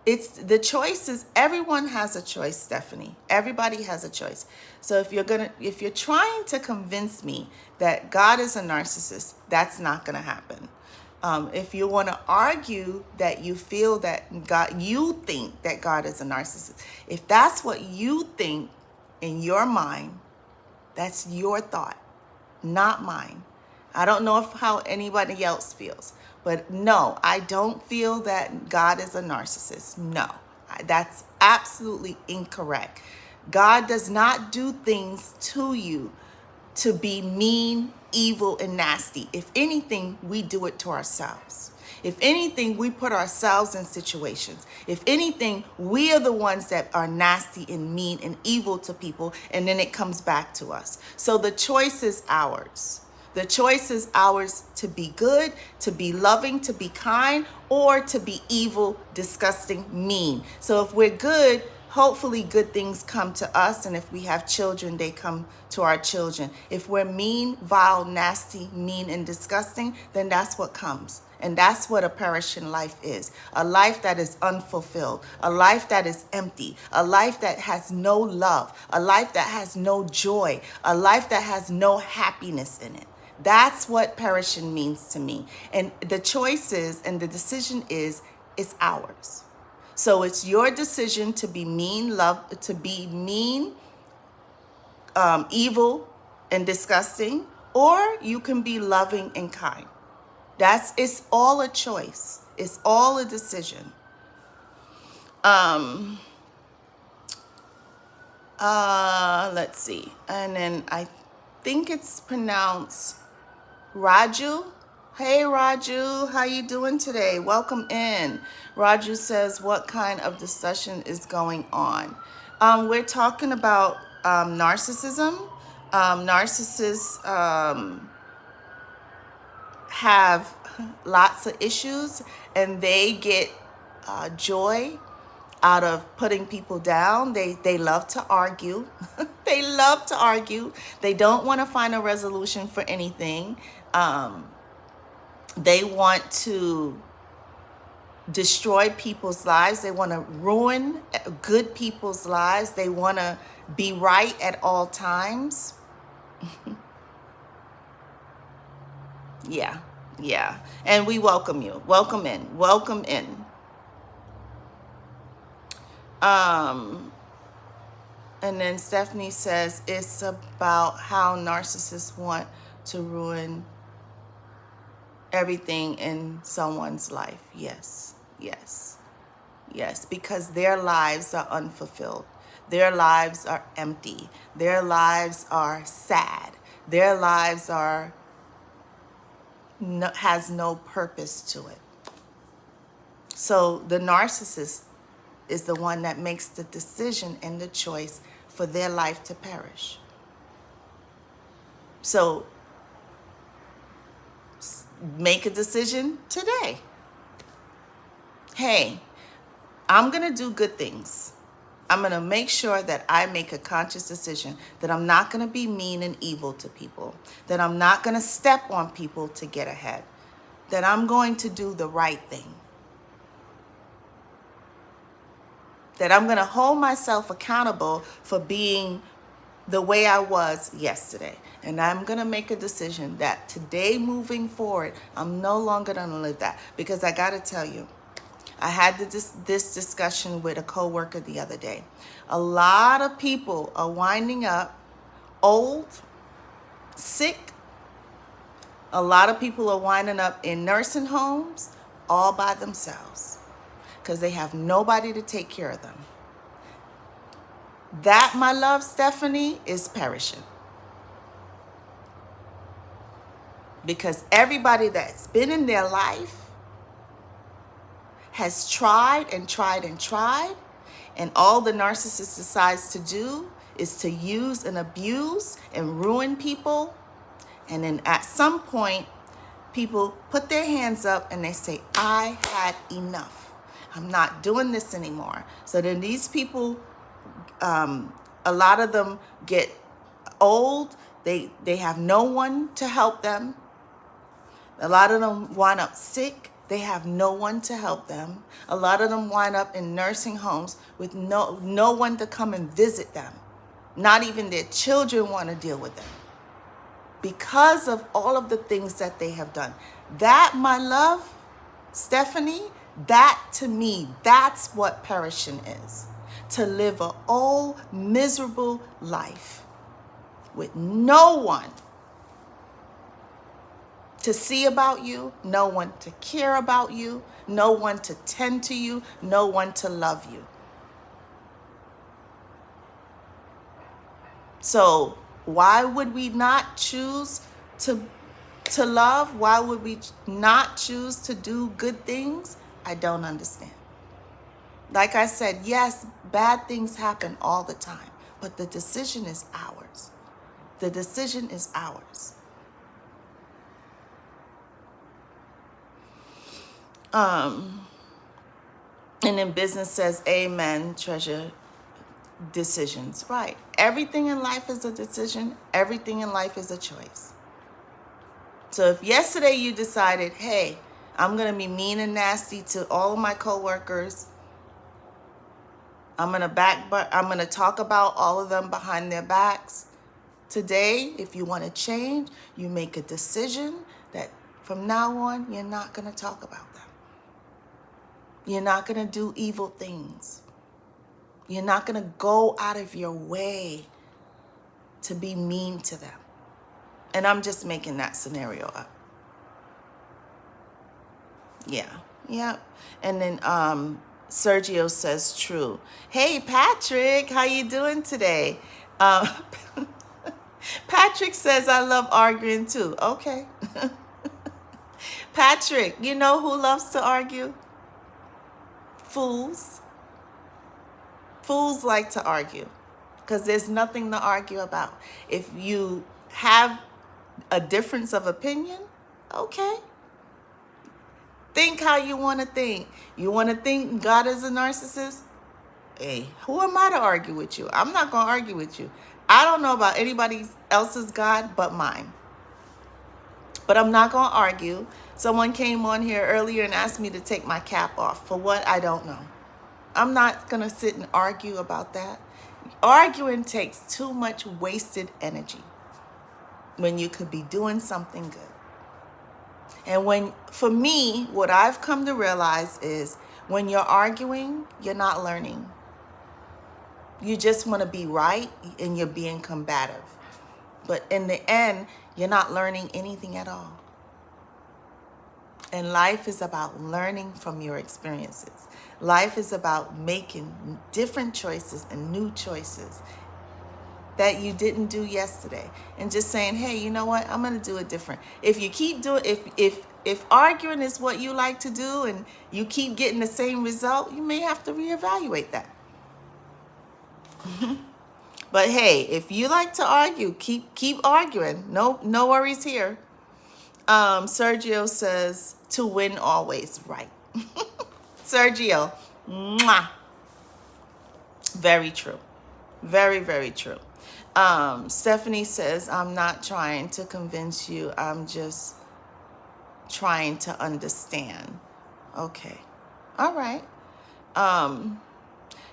It's the choices. Everyone has a choice, Stephanie. Everybody has a choice. So if you're trying to convince me that God is a narcissist, that's not gonna happen. If you want to argue that you feel that you think that God is a narcissist, if that's what you think in your mind, that's your thought, not mine. I don't know how anybody else feels, but no, I don't feel that God is a narcissist. No, that's absolutely incorrect. God does not do things to you to be mean, evil, and nasty. If anything, we do it to ourselves. If anything, we put ourselves in situations. If anything, we are the ones that are nasty and mean and evil to people, and then it comes back to us. So the choice is ours. The choice is ours to be good, to be loving, to be kind, or to be evil, disgusting, mean. So if we're good, hopefully good things come to us. And if we have children, they come to our children. If we're mean, vile, nasty, mean, and disgusting, then that's what comes. And that's what a perishing life is. A life that is unfulfilled. A life that is empty. A life that has no love. A life that has no joy. A life that has no happiness in it. That's what perishing means to me. And the choices and the decision is ours. So it's your decision to be mean, evil, and disgusting, or you can be loving and kind. It's all a choice. It's all a decision. Let's see. And then I think it's pronounced Raju. Hey Raju, how you doing today? Welcome in. Raju says, what kind of discussion is going on? We're talking about narcissism. Narcissists have lots of issues, and they get joy out of putting people down. They love to argue. They love to argue. They don't want to find a resolution for anything. They want to destroy people's lives. They want to ruin good people's lives. They want to be right at all times. Yeah. Yeah. And we welcome you. Welcome in. Welcome in. And then Stephanie says it's about how narcissists want to ruin everything in someone's life. Yes, yes, yes, because their lives are unfulfilled. Their lives are empty. Their lives are sad. Their lives are has no purpose to it. So the narcissist is the one that makes the decision and the choice for their life to perish. So make a decision today. Hey, I'm going to do good things. I'm going to make sure that I make a conscious decision that I'm not going to be mean and evil to people, that I'm not going to step on people to get ahead, that I'm going to do the right thing, that I'm going to hold myself accountable for being the way I was yesterday. And I'm going to make a decision that today moving forward, I'm no longer going to live that. Because I got to tell you, I had this discussion with a coworker the other day. A lot of people are winding up old, sick. A lot of people are winding up in nursing homes all by themselves because they have nobody to take care of them. That, my love, Stephanie, is perishing. Because everybody that's been in their life has tried and tried and tried, and all the narcissist decides to do is to use and abuse and ruin people. And then at some point, people put their hands up and they say, I had enough. I'm not doing this anymore. So then these people, a lot of them get old. They have no one to help them. A lot of them wind up sick. They have no one to help them. A lot of them wind up in nursing homes with no one to come and visit them. Not even their children want to deal with them because of all of the things that they have done. That, my love, Stephanie, that to me, that's what perishing is. To live an old, miserable life with no one to see about you, no one to care about you, no one to tend to you, no one to love you. So why would we not choose to love? Why would we not choose to do good things? I don't understand. Like I said, yes, bad things happen all the time, but the decision is ours. The decision is ours. And then business says, amen, treasure decisions. Right. Everything in life is a decision. Everything in life is a choice. So if yesterday you decided, hey, I'm going to be mean and nasty to all of my coworkers, I'm going to talk about all of them behind their backs. Today, if you want to change, you make a decision that from now on, you're not going to talk about them. You're not going to do evil things. You're not going to go out of your way to be mean to them. And I'm just making that scenario up. Yeah. Yeah. And then Sergio says true. Hey, Patrick, how you doing today? Patrick says I love arguing too. Okay. Patrick, you know who loves to argue? Fools. Fools like to argue because there's nothing to argue about. If you have a difference of opinion, okay. Think how you want to think. You want to think God is a narcissist? Hey, who am I to argue with you? I'm not going to argue with you. I don't know about anybody else's God but mine. But I'm not going to argue. Someone came on here earlier and asked me to take my cap off. For what? I don't know. I'm not going to sit and argue about that. Arguing takes too much wasted energy when you could be doing something good. And for me, what I've come to realize is when you're arguing, you're not learning. You just want to be right and you're being combative. But in the end, you're not learning anything at all. And life is about learning from your experiences. Life is about making different choices and new choices that you didn't do yesterday, and just saying, hey, you know what, I'm going to do it different. If you keep doing, if arguing is what you like to do and you keep getting the same result, you may have to reevaluate that. But hey, if you like to argue, keep arguing. No worries here. Sergio says to win always, right? Sergio, mwah. Very true. Very, very true. Stephanie says, I'm not trying to convince you. I'm just trying to understand. Okay. All right.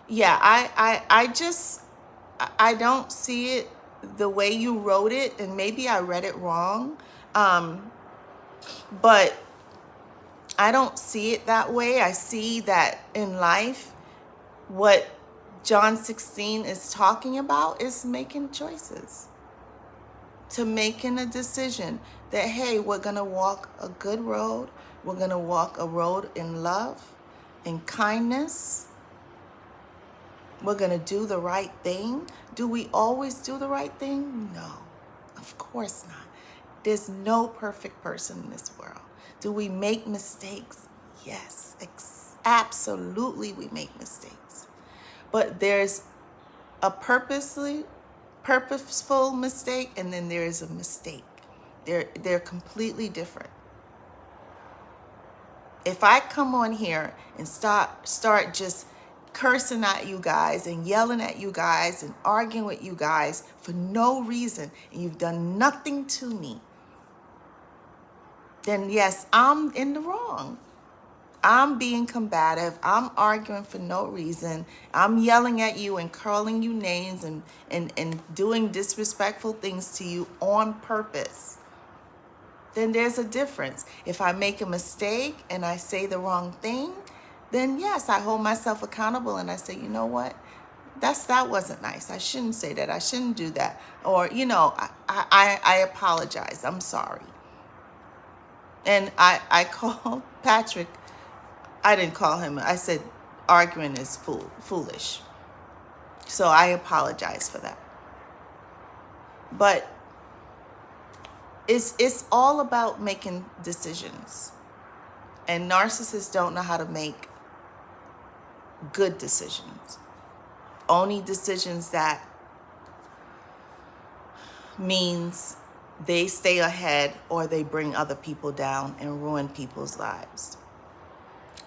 Yeah, I don't see it the way you wrote it, and maybe I read it wrong. But I don't see it that way. I see that in life, what John 16 is talking about is making choices, to making a decision that, hey, we're going to walk a good road. We're going to walk a road in love, in kindness. We're going to do the right thing. Do we always do the right thing? No, of course not. There's no perfect person in this world. Do we make mistakes? Yes, absolutely we make mistakes. But there's a purposeful mistake, and then there is a mistake. They're completely different. If I come on here and start just cursing at you guys and yelling at you guys and arguing with you guys for no reason, and you've done nothing to me, then yes, I'm in the wrong. I'm being combative. I'm arguing for no reason. I'm yelling at you and calling you names and doing disrespectful things to you on purpose. Then there's a difference. If I make a mistake and I say the wrong thing, then yes, I hold myself accountable and I say, you know what? That wasn't nice. I shouldn't say that. I shouldn't do that. Or, I apologize. I'm sorry. And I called Patrick. I didn't call him. I said arguing is foolish. So I apologize for that. But it's all about making decisions. And narcissists don't know how to make good decisions. Only decisions that means they stay ahead or they bring other people down and ruin people's lives.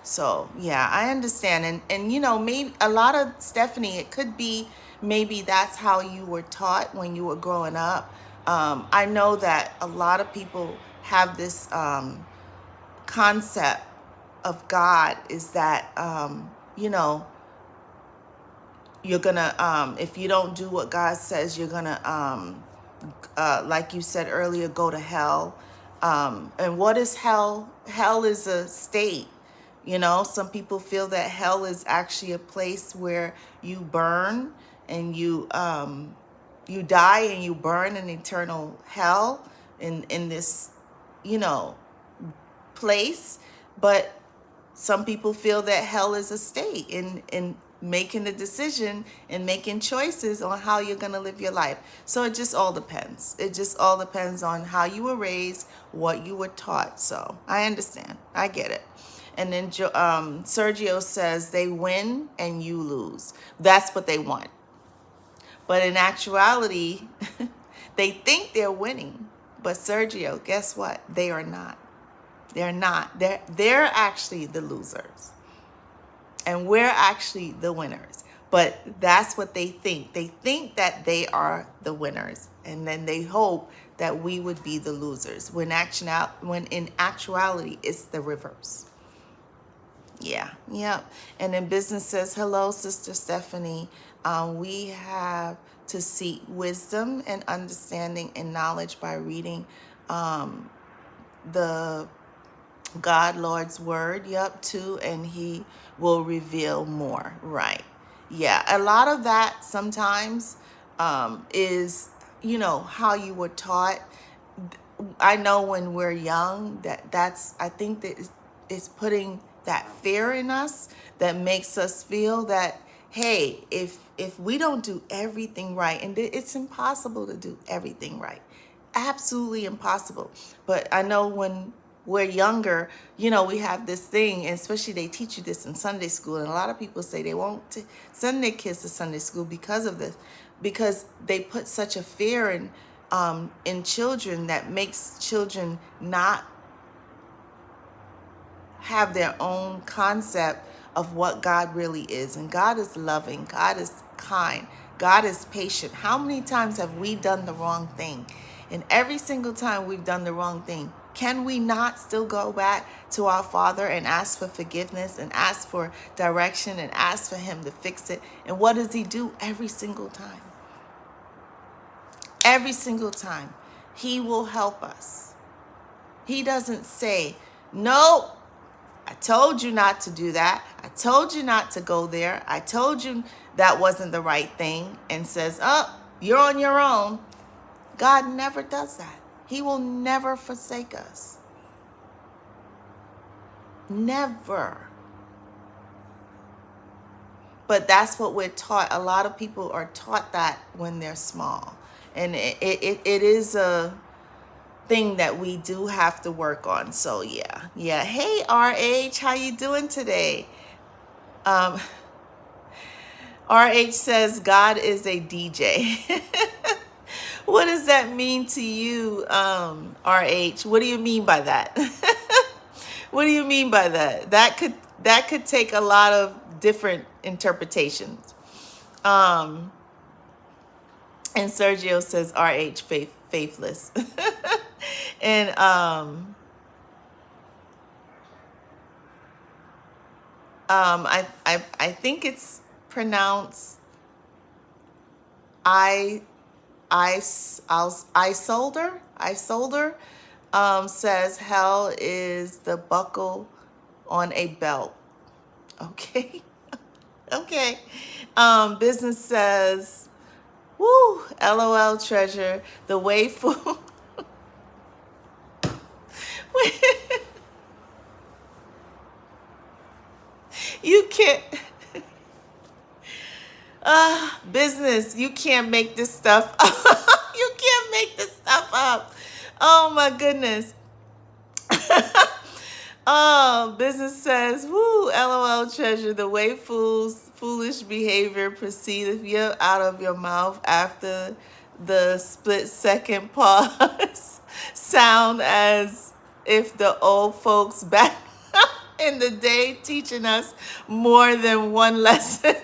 So, yeah, I understand. And maybe a lot of, Stephanie, it could be maybe that's how you were taught when you were growing up. I know that a lot of people have this concept of God is that, you're going to, if you don't do what God says, you're going to, like you said earlier, go to hell. And what is hell? Hell is a state. Some people feel that hell is actually a place where you burn and you die and you burn in eternal hell in this, place. But some people feel that hell is a state in making the decision and making choices on how you're going to live your life. So it just all depends. It just all depends on how you were raised, what you were taught. So I understand. I get it. And then Sergio says they win and you lose. That's what they want. But in actuality, they think they're winning. But Sergio, guess what? They are not. They're not. They're actually the losers. And we're actually the winners. But that's what they think. They think that they are the winners. And then they hope that we would be the losers. When in actuality, it's the reverse. Yeah. And then business says, hello, Sister Stephanie. We have to seek wisdom and understanding and knowledge by reading the God, Lord's word, yep, too, and he will reveal more, right? Yeah, a lot of that sometimes is, how you were taught. I know when we're young I think that it's putting that fear in us that makes us feel that, hey, if we don't do everything right, and it's impossible to do everything right, absolutely impossible. But I know when we're younger, we have this thing, and especially they teach you this in Sunday school, and a lot of people say they won't send their kids to Sunday school because of this, because they put such a fear in children that makes children not have their own concept of what God really is. And God is loving, God is kind, God is patient. How many times have we done the wrong thing? And every single time we've done the wrong thing, can we not still go back to our Father and ask for forgiveness and ask for direction and ask for him to fix it? And what does he do every single time? Every single time. He will help us. He doesn't say, no, I told you not to do that. I told you not to go there. I told you that wasn't the right thing, and says, oh, you're on your own. God never does that. He will never forsake us. Never. But that's what we're taught. A lot of people are taught that when they're small. And it is a thing that we do have to work on. So yeah. Hey, RH, how you doing today? RH says God is a DJ. What does that mean to you, RH? What do you mean by that? What do you mean by that? That could take a lot of different interpretations. And Sergio says RH faithless. And I think it's pronounced Isolder says hell is the buckle on a belt. Okay. Okay. Business says, woo, LOL treasure, the way fool. You can't. Business, you can't make this stuff up. You can't make this stuff up. Oh my goodness. Oh, business says, woo, LOL treasure, the way foolish behavior proceedeth out of your mouth after the split second pause sound as if the old folks back in the day teaching us more than one lesson.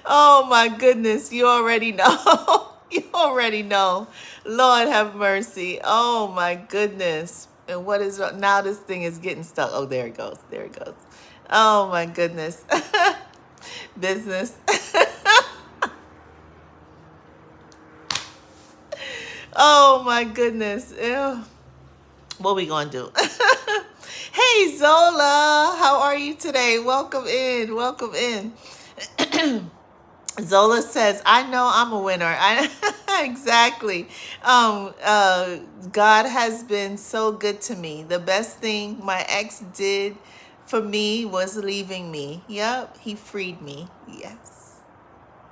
Oh my goodness, you already know. You already know. Lord have mercy. Oh my goodness. And what is now? This thing is getting stuck. Oh, there it goes. There it goes. Oh my goodness. Business. Oh my goodness. Ew. What we gonna do? Hey Zola, how are you today? Welcome in. Welcome in. Zola says, I know I'm a winner. Exactly. God has been so good to me. The best thing my ex did for me was leaving me. Yep, he freed me. Yes.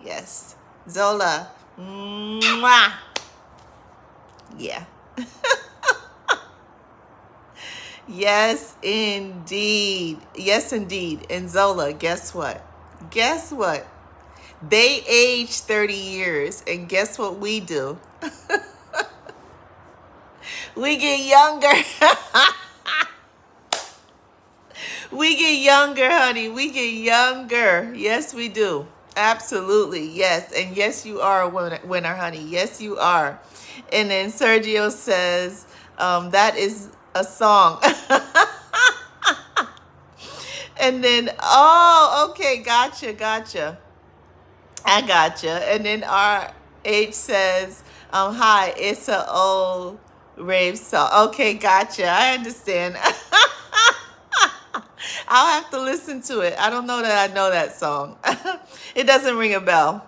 Yes. Zola. Mwah. Yeah. Yes, indeed. Yes, indeed. And Zola, guess what? Guess what? They age 30 years, and guess what we do? We get younger. We get younger, honey. We get younger. Yes, we do. Absolutely. Yes. And yes, you are a winner, honey. Yes, you are. And then Sergio says, that is a song. And then, oh, okay. Gotcha. I gotcha. And then RH says, hi, it's a old Rave song. Okay, gotcha. I understand. I'll have to listen to it. I don't know that I know that song. It doesn't ring a bell.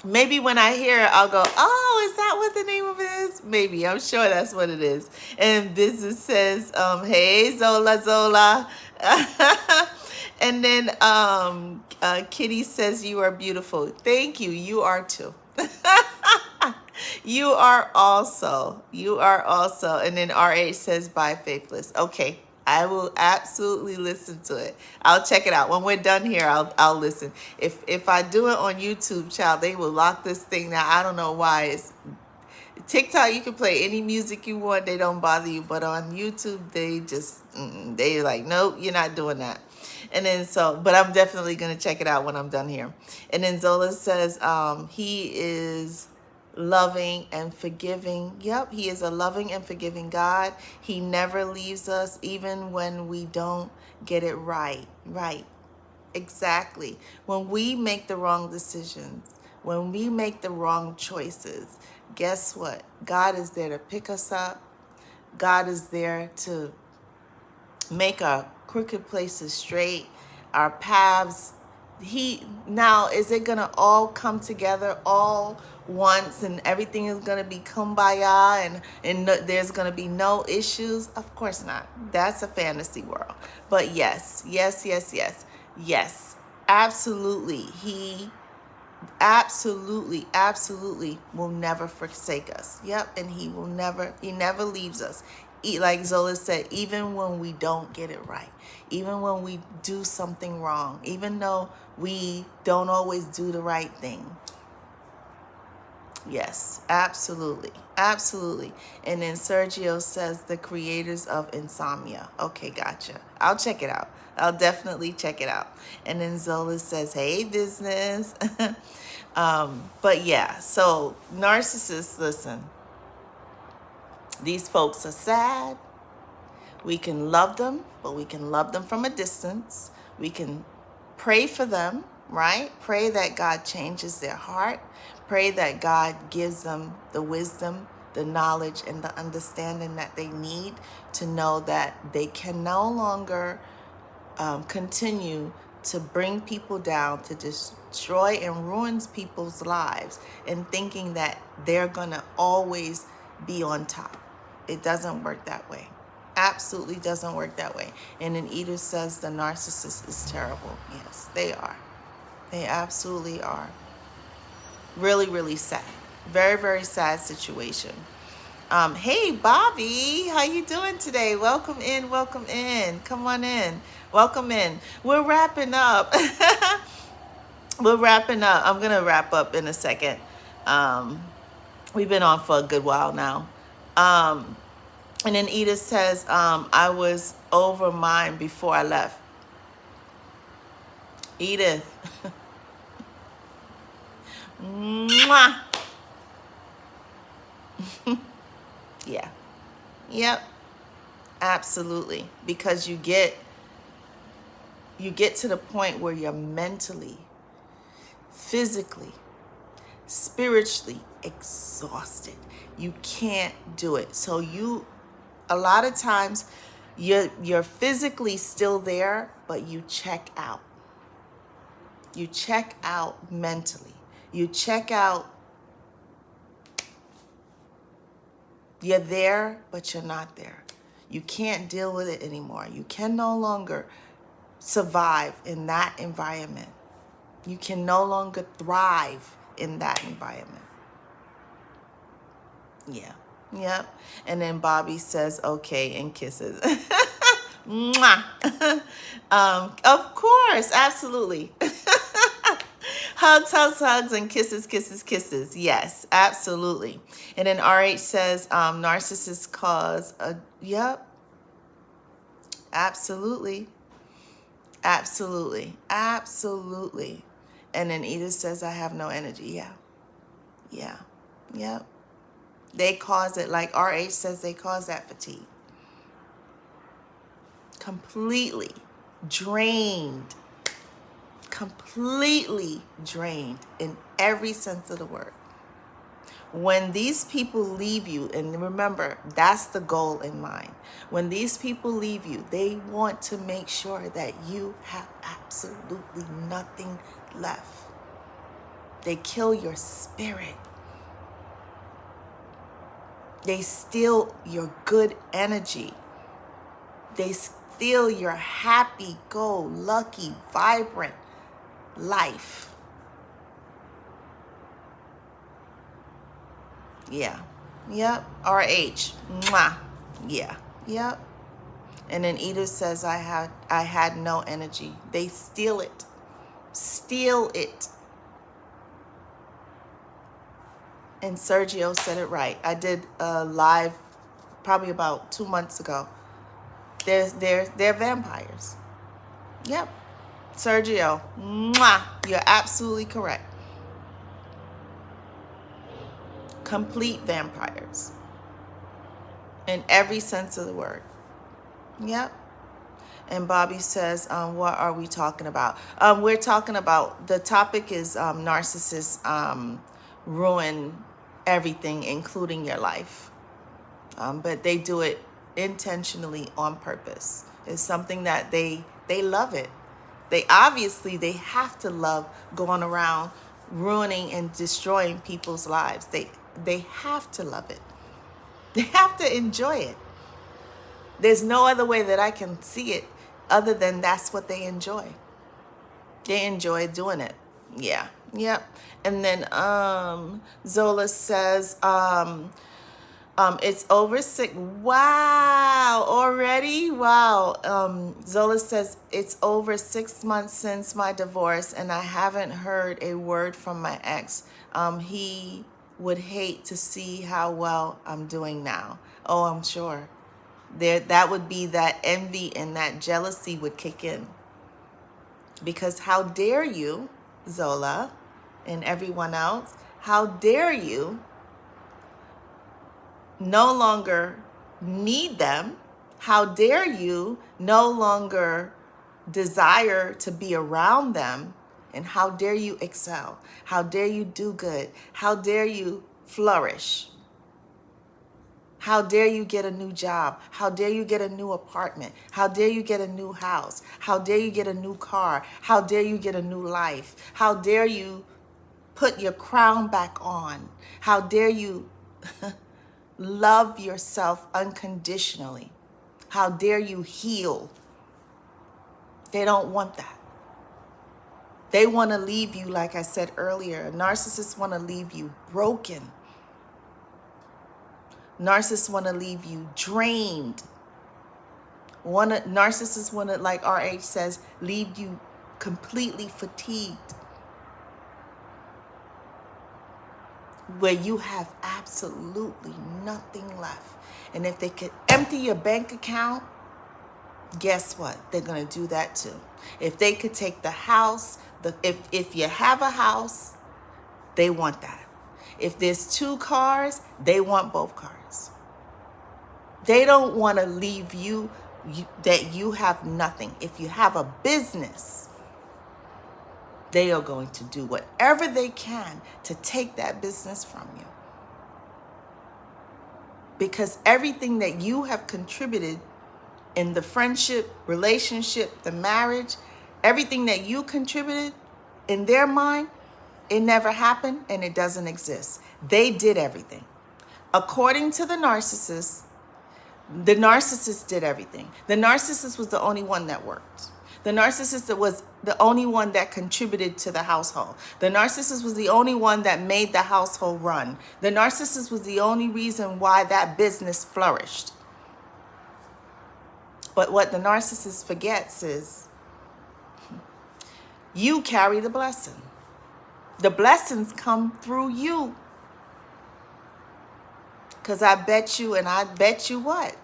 Maybe when I hear it, I'll go, oh, is that what the name of it is? Maybe. I'm sure that's what it is. And Business says, hey, Zola, Zola. And then Kitty says, you are beautiful. Thank you. You are too. You are also. You are also. And then RH says, bye, Faithless. Okay. I will absolutely listen to it. I'll check it out. When we're done here, I'll listen. If I do it on YouTube, child, they will lock this thing down. I don't know why. It's TikTok, you can play any music you want. They don't bother you. But on YouTube, they just, they're like, nope, you're not doing that. And then but I'm definitely going to check it out when I'm done here. And then Zola says, he is loving and forgiving. Yep, he is a loving and forgiving God. He never leaves us even when we don't get it right. Right. Exactly. When we make the wrong decisions, when we make the wrong choices, guess what? God is there to pick us up. God is there to make our crooked places straight, our paths. Now, is it going to all come together all once and everything is going to be kumbaya and there's going to be no issues? Of course not. That's a fantasy world. But yes, absolutely. He absolutely will never forsake us. Yep. And he never leaves us. Like Zola said, even when we don't get it right, even when we do something wrong, even though we don't always do the right thing. Yes, absolutely. And then Sergio says the creators of Insomnia. Okay, gotcha. I'll check it out. I'll definitely check it out. And then Zola says, hey, business. But yeah, so narcissists, listen, these folks are sad. We can love them, but we can love them from a distance. We can pray for them, right? Pray that God changes their heart. Pray that God gives them the wisdom, the knowledge, and the understanding that they need to know that they can no longer continue to bring people down, to destroy and ruin people's lives, and thinking that they're going to always be on top. It doesn't work that way. Absolutely doesn't work that way. And then Edith says the narcissist is terrible. Yes, they are. They absolutely are. Really sad. Very sad situation. Hey, Bobby, how you doing today? Welcome in. Come on in. Welcome in. We're wrapping up. I'm going to wrap up in a second. We've been on for a good while now. And then Edith says, I was over mine before I left. Edith. Mwah. Yeah. Yep. Absolutely. Because you get to the point where you're mentally, physically, spiritually exhausted. You can't do it. So a lot of times you're physically still there, but you check out. You check out mentally. You check out. You're there, but you're not there. You can't deal with it anymore. You can no longer survive in that environment. You can no longer thrive in that environment. Yeah. Yep. And then Bobby says, okay, and kisses. Mwah. Of course. Absolutely. Hugs, and kisses. Yes, absolutely. And then RH says, narcissists cause a, yep. Absolutely. And then Edith says, I have no energy. Yeah. Yep. They cause it, like RH says, they cause that fatigue. Completely drained in every sense of the word. When these people leave you, and remember, that's the goal in mind. When these people leave you, they want to make sure that you have absolutely nothing left. They kill your spirit. They steal your good energy. They steal your happy-go-lucky, vibrant life. Yeah. Yep. RH. Mwah. Yeah. Yep. And then Edith says, I had no energy. They steal it. Steal it. And Sergio said it right. I did a live probably about 2 months ago. They're vampires. Yep. Sergio. Mwah. You're absolutely correct. Complete vampires. In every sense of the word. Yep. And Bobby says, what are we talking about? We're talking about, the topic is narcissists ruin everything, including your life. But they do it intentionally on purpose. It's something that they love it. They have to love going around ruining and destroying people's lives. They have to love it. They have to enjoy it. There's no other way that I can see it other than that's what they enjoy. They enjoy doing it. Yeah. Yep. And then Zola says, it's over 6. Wow. Already? Wow. Zola says, it's over 6 months since my divorce and I haven't heard a word from my ex. He would hate to see how well I'm doing now. Oh, I'm sure. That would be that envy and that jealousy would kick in. Because how dare you, Zola, and everyone else, how dare you no longer need them? How dare you no longer desire to be around them? And how dare you excel? How dare you do good? How dare you flourish? How dare you get a new job? How dare you get a new apartment? How dare you get a new house? How dare you get a new car? How dare you get a new life? How dare you put your crown back on? How dare you love yourself unconditionally? How dare you heal? They don't want that. They want to leave you, like I said earlier, narcissists want to leave you broken. Narcissists want to leave you drained. Narcissists want to, like RH says, leave you completely fatigued. Where you have absolutely nothing left. And if they could empty your bank account, guess what? They're going to do that too. If they could take the house, if you have a house, they want that. If there's 2 cars, they want both cars. They don't want to leave you that you have nothing. If you have a business, they are going to do whatever they can to take that business from you. Because everything that you have contributed in the friendship, relationship, the marriage, everything that you contributed in their mind, it never happened and it doesn't exist. They did everything. According to the narcissist did everything. The narcissist was the only one that worked. The narcissist was the only one that contributed to the household. The narcissist was the only one that made the household run. The narcissist was the only reason why that business flourished. But what the narcissist forgets is you carry the blessing. The blessings come through you. Because I bet you what?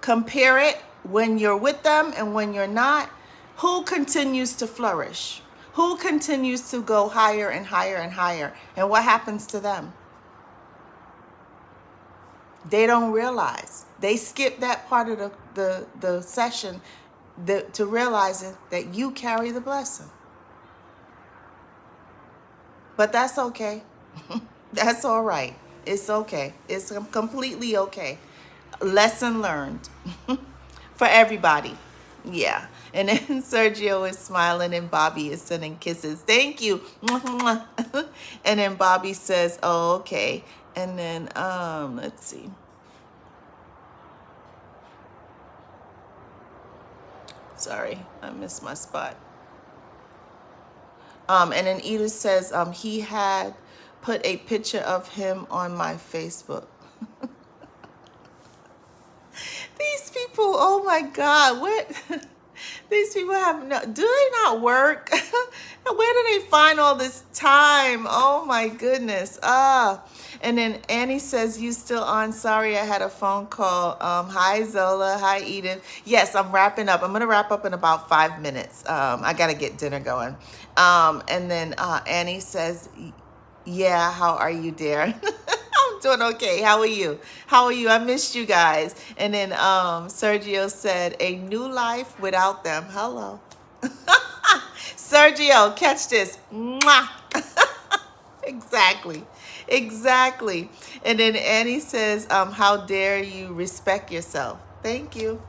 Compare it when you're with them and when you're not. Who continues to flourish? Who continues to go higher and higher and higher? And what happens to them? They don't realize. They skip that part of the session to realize that you carry the blessing. But that's okay. That's all right. It's okay. It's completely okay. Lesson learned for everybody. Yeah. And then Sergio is smiling and Bobby is sending kisses. Thank you. And then Bobby says, "Oh, okay." And then let's see. Sorry, I missed my spot. And then Edith says, he had put a picture of him on my Facebook. These people, oh my God, what? These people have no, do they not work? Where do they find all this time? Oh my goodness. And then Annie says, you still on? Sorry, I had a phone call. Hi, Zola. Hi, Edith. Yes, I'm wrapping up. I'm going to wrap up in about 5 minutes. I got to get dinner going. And then Annie says, yeah, how are you, dear? I'm doing okay. How are you? How are you? I missed you guys. And then Sergio said, a new life without them. Hello. Sergio, catch this. Mwah. Exactly. Exactly. And then Annie says, how dare you respect yourself? Thank you.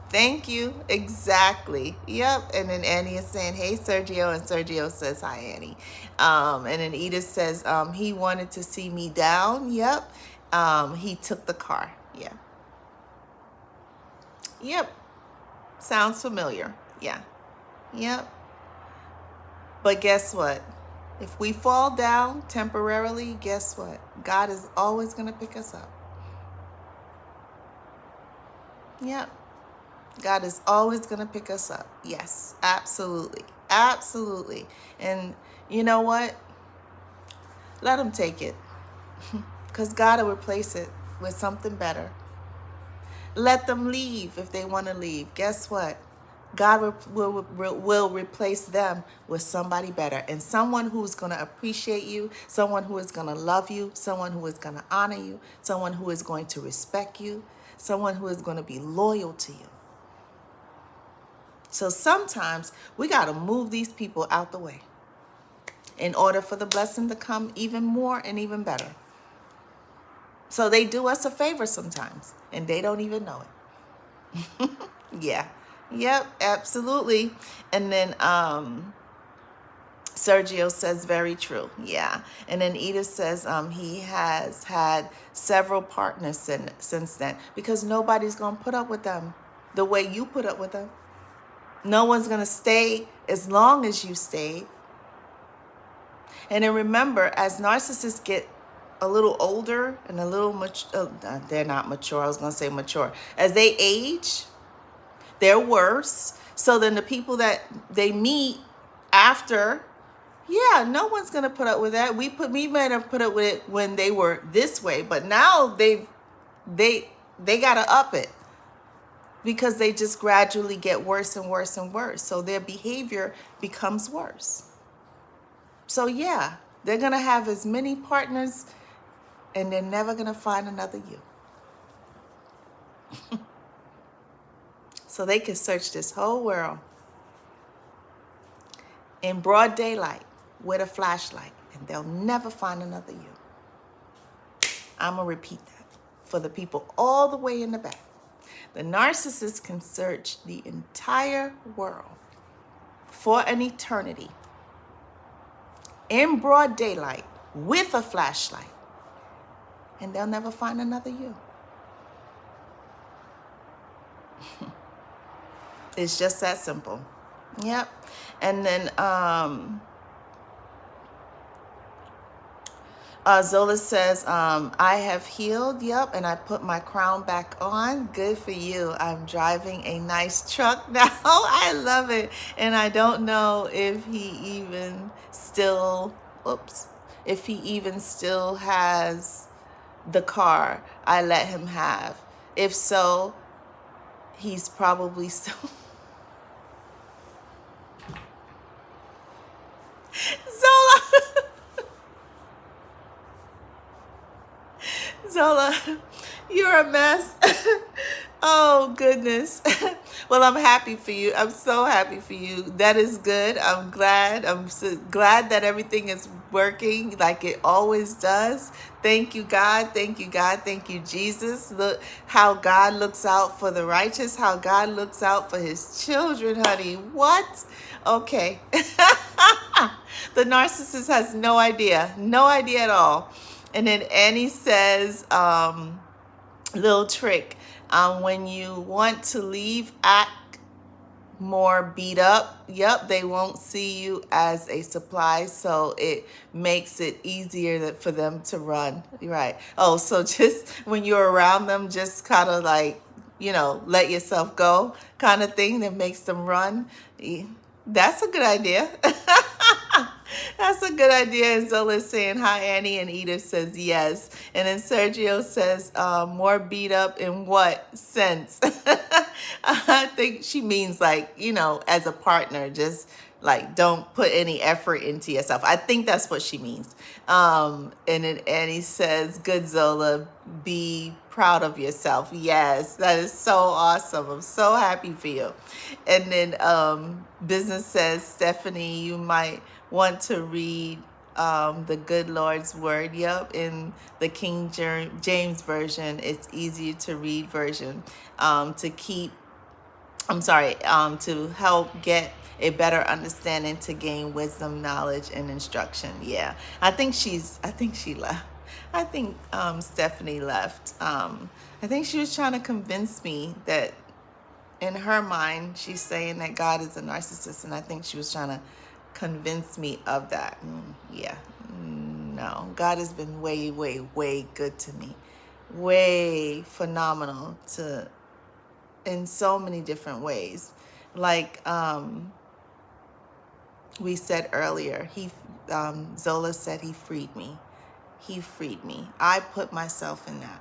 Thank you. Exactly. Yep. And then Annie is saying, hey, Sergio. And Sergio says, hi, Annie. And then Edith says, he wanted to see me down. Yep. He took the car. Yeah. Yep. Sounds familiar. Yeah. Yep. But guess what? If we fall down temporarily, guess what? God is always going to pick us up. Yep. God is always going to pick us up. Yes, absolutely. Absolutely. And you know what? Let him take it. Because God will replace it with something better. Let them leave if they want to leave. Guess what? God will replace them with somebody better. And someone who's going to appreciate you, someone who is going to love you, someone who is going to honor you, someone who is going to respect you, someone who is going to be loyal to you. So sometimes we got to move these people out the way in order for the blessing to come even more and even better. So they do us a favor sometimes and they don't even know it. Yeah. Yep, absolutely. And then Sergio says, very true. Yeah. And then Edith says he has had several partners since then because nobody's going to put up with them the way you put up with them. No one's going to stay as long as you stayed. And then remember, as narcissists get a little older and a little mature, they're not mature, I was going to say mature. As they age, they're worse. So then the people that they meet after, yeah, no one's going to put up with that. We might have put up with it when they were this way, but now they got to up it. Because they just gradually get worse and worse and worse. So their behavior becomes worse. So yeah, they're going to have as many partners and they're never going to find another you. So they can search this whole world in broad daylight with a flashlight and they'll never find another you. I'm going to repeat that for the people all the way in the back. The narcissist can search the entire world for an eternity in broad daylight with a flashlight, and they'll never find another you. It's just that simple. Yep. And then Zola says, I have healed, yep, and I put my crown back on. Good for you. I'm driving a nice truck now. I love it. And I don't know if he even still, if he even still has the car I let him have. If so, he's probably still... Zola! Zola, you're a mess. Oh, goodness. Well, I'm happy for you. I'm so happy for you. That is good. I'm glad. I'm so glad that everything is working like it always does. Thank you, God. Thank you, God. Thank you, Jesus. Look how God looks out for the righteous, how God looks out for his children, honey. What? Okay. The narcissist has no idea at all. And then Annie says, little trick, when you want to leave, act more beat up. Yep, they won't see you as a supply, so it makes it easier for them to run. Right. Oh, so just when you're around them, just kind of like, let yourself go kind of thing that makes them run. That's a good idea. That's a good idea. And Zola's saying hi, Annie, and Edith says yes. And then Sergio says, more beat up in what sense? I think she means like, as a partner, just like don't put any effort into yourself. I think that's what she means. And then Annie says, good Zola, be proud of yourself. Yes, that is so awesome. I'm so happy for you. And then Business says, Stephanie, you might want to read the good Lord's word. Yep, in the King James version, it's easier to read version to help get a better understanding, to gain wisdom, knowledge, and instruction. Yeah, I think she left. I think Stephanie left. I think she was trying to convince me that in her mind, she's saying that God is a narcissist, and I think she was trying to convince me of that. Yeah, no, God has been way, way, way good to me, way phenomenal in so many different ways. Like we said earlier, Zola said he freed me. He freed me. I put myself in that.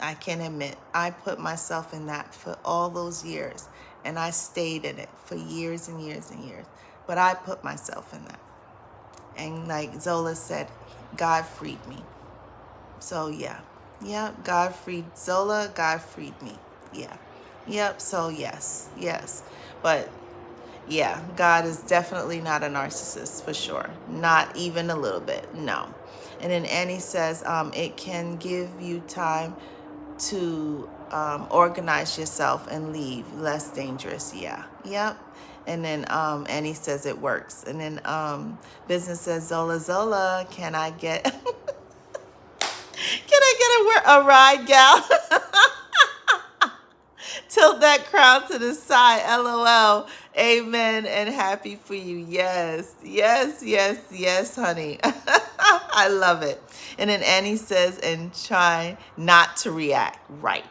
I can admit, I put myself in that for all those years, and I stayed in it for years and years and years. But I put myself in that. And like Zola said, God freed me. So yeah, God freed Zola, God freed me. Yeah, yep, so yes. But yeah, God is definitely not a narcissist, for sure. Not even a little bit, no. And then Annie says, it can give you time to organize yourself and leave, less dangerous. Yeah, yep. And then Annie says it works. And then Business says, Zola, can I get a ride, gal? Tilt that crown to the side. LOL. Amen. And happy for you. Yes, honey. I love it. And then Annie says, and try not to react. Right.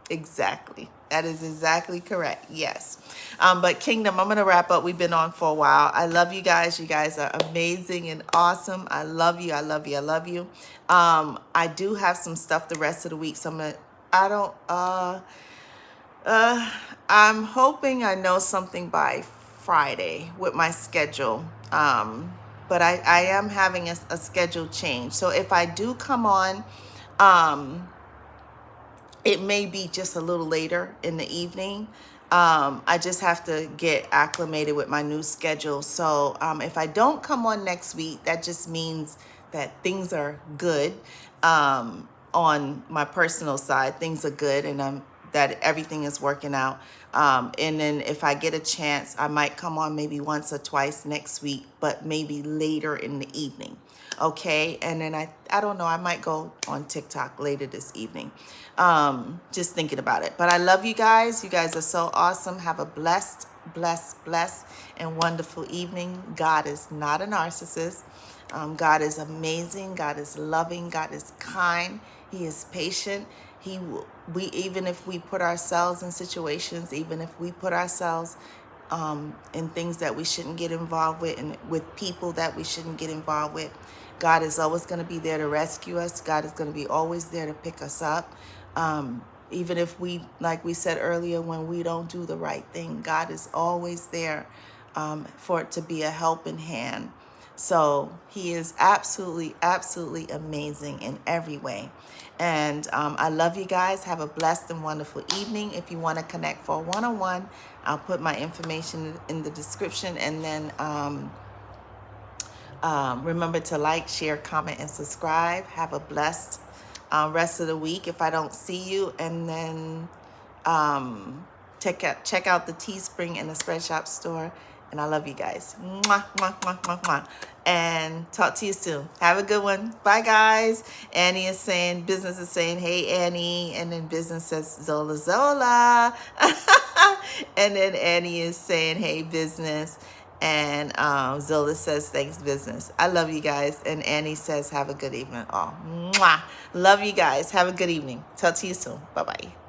Exactly. That is exactly correct. Yes. But Kingdom, I'm going to wrap up. We've been on for a while. I love you guys. You guys are amazing and awesome. I love you. I do have some stuff the rest of the week. So I'm hoping I know something by Friday with my schedule. But I am having a schedule change. So if I do come on, it may be just a little later in the evening. I just have to get acclimated with my new schedule. So if I don't come on next week, that just means that things are good. On my personal side, things are good, and that everything is working out. And then if I get a chance, I might come on maybe once or twice next week, but maybe later in the evening. Okay. And then I don't know, I might go on TikTok later this evening. Just thinking about it. But I love you guys. You guys are so awesome. Have a blessed and wonderful evening. God is not a narcissist. God is amazing. God is loving. God is kind. He is patient. Even if we put ourselves in situations, even if we put ourselves in things that we shouldn't get involved with, and with people that we shouldn't get involved with, God is always going to be there to rescue us. God is going to be always there to pick us up. Even if like we said earlier, when we don't do the right thing, God is always there for it to be a helping hand. So he is absolutely amazing in every way. And I love you guys. Have a blessed and wonderful evening. If you want to connect for a one-on-one, I'll put my information in the description. And then Remember to like, share, comment, and subscribe. Have a blessed rest of the week if I don't see you. And then check out the Teespring and the Spread Shop store. And I love you guys. Mwah, mwah, mwah, mwah, mwah. And talk to you soon. Have a good one. Bye, guys. Annie is saying, business is saying, hey, Annie. And then business says, Zola, Zola. And then Annie is saying, hey, business. And Zola says, thanks, business. I love you guys. And Annie says, have a good evening all. Mwah. Love you guys. Have a good evening. Talk to you soon. Bye-bye.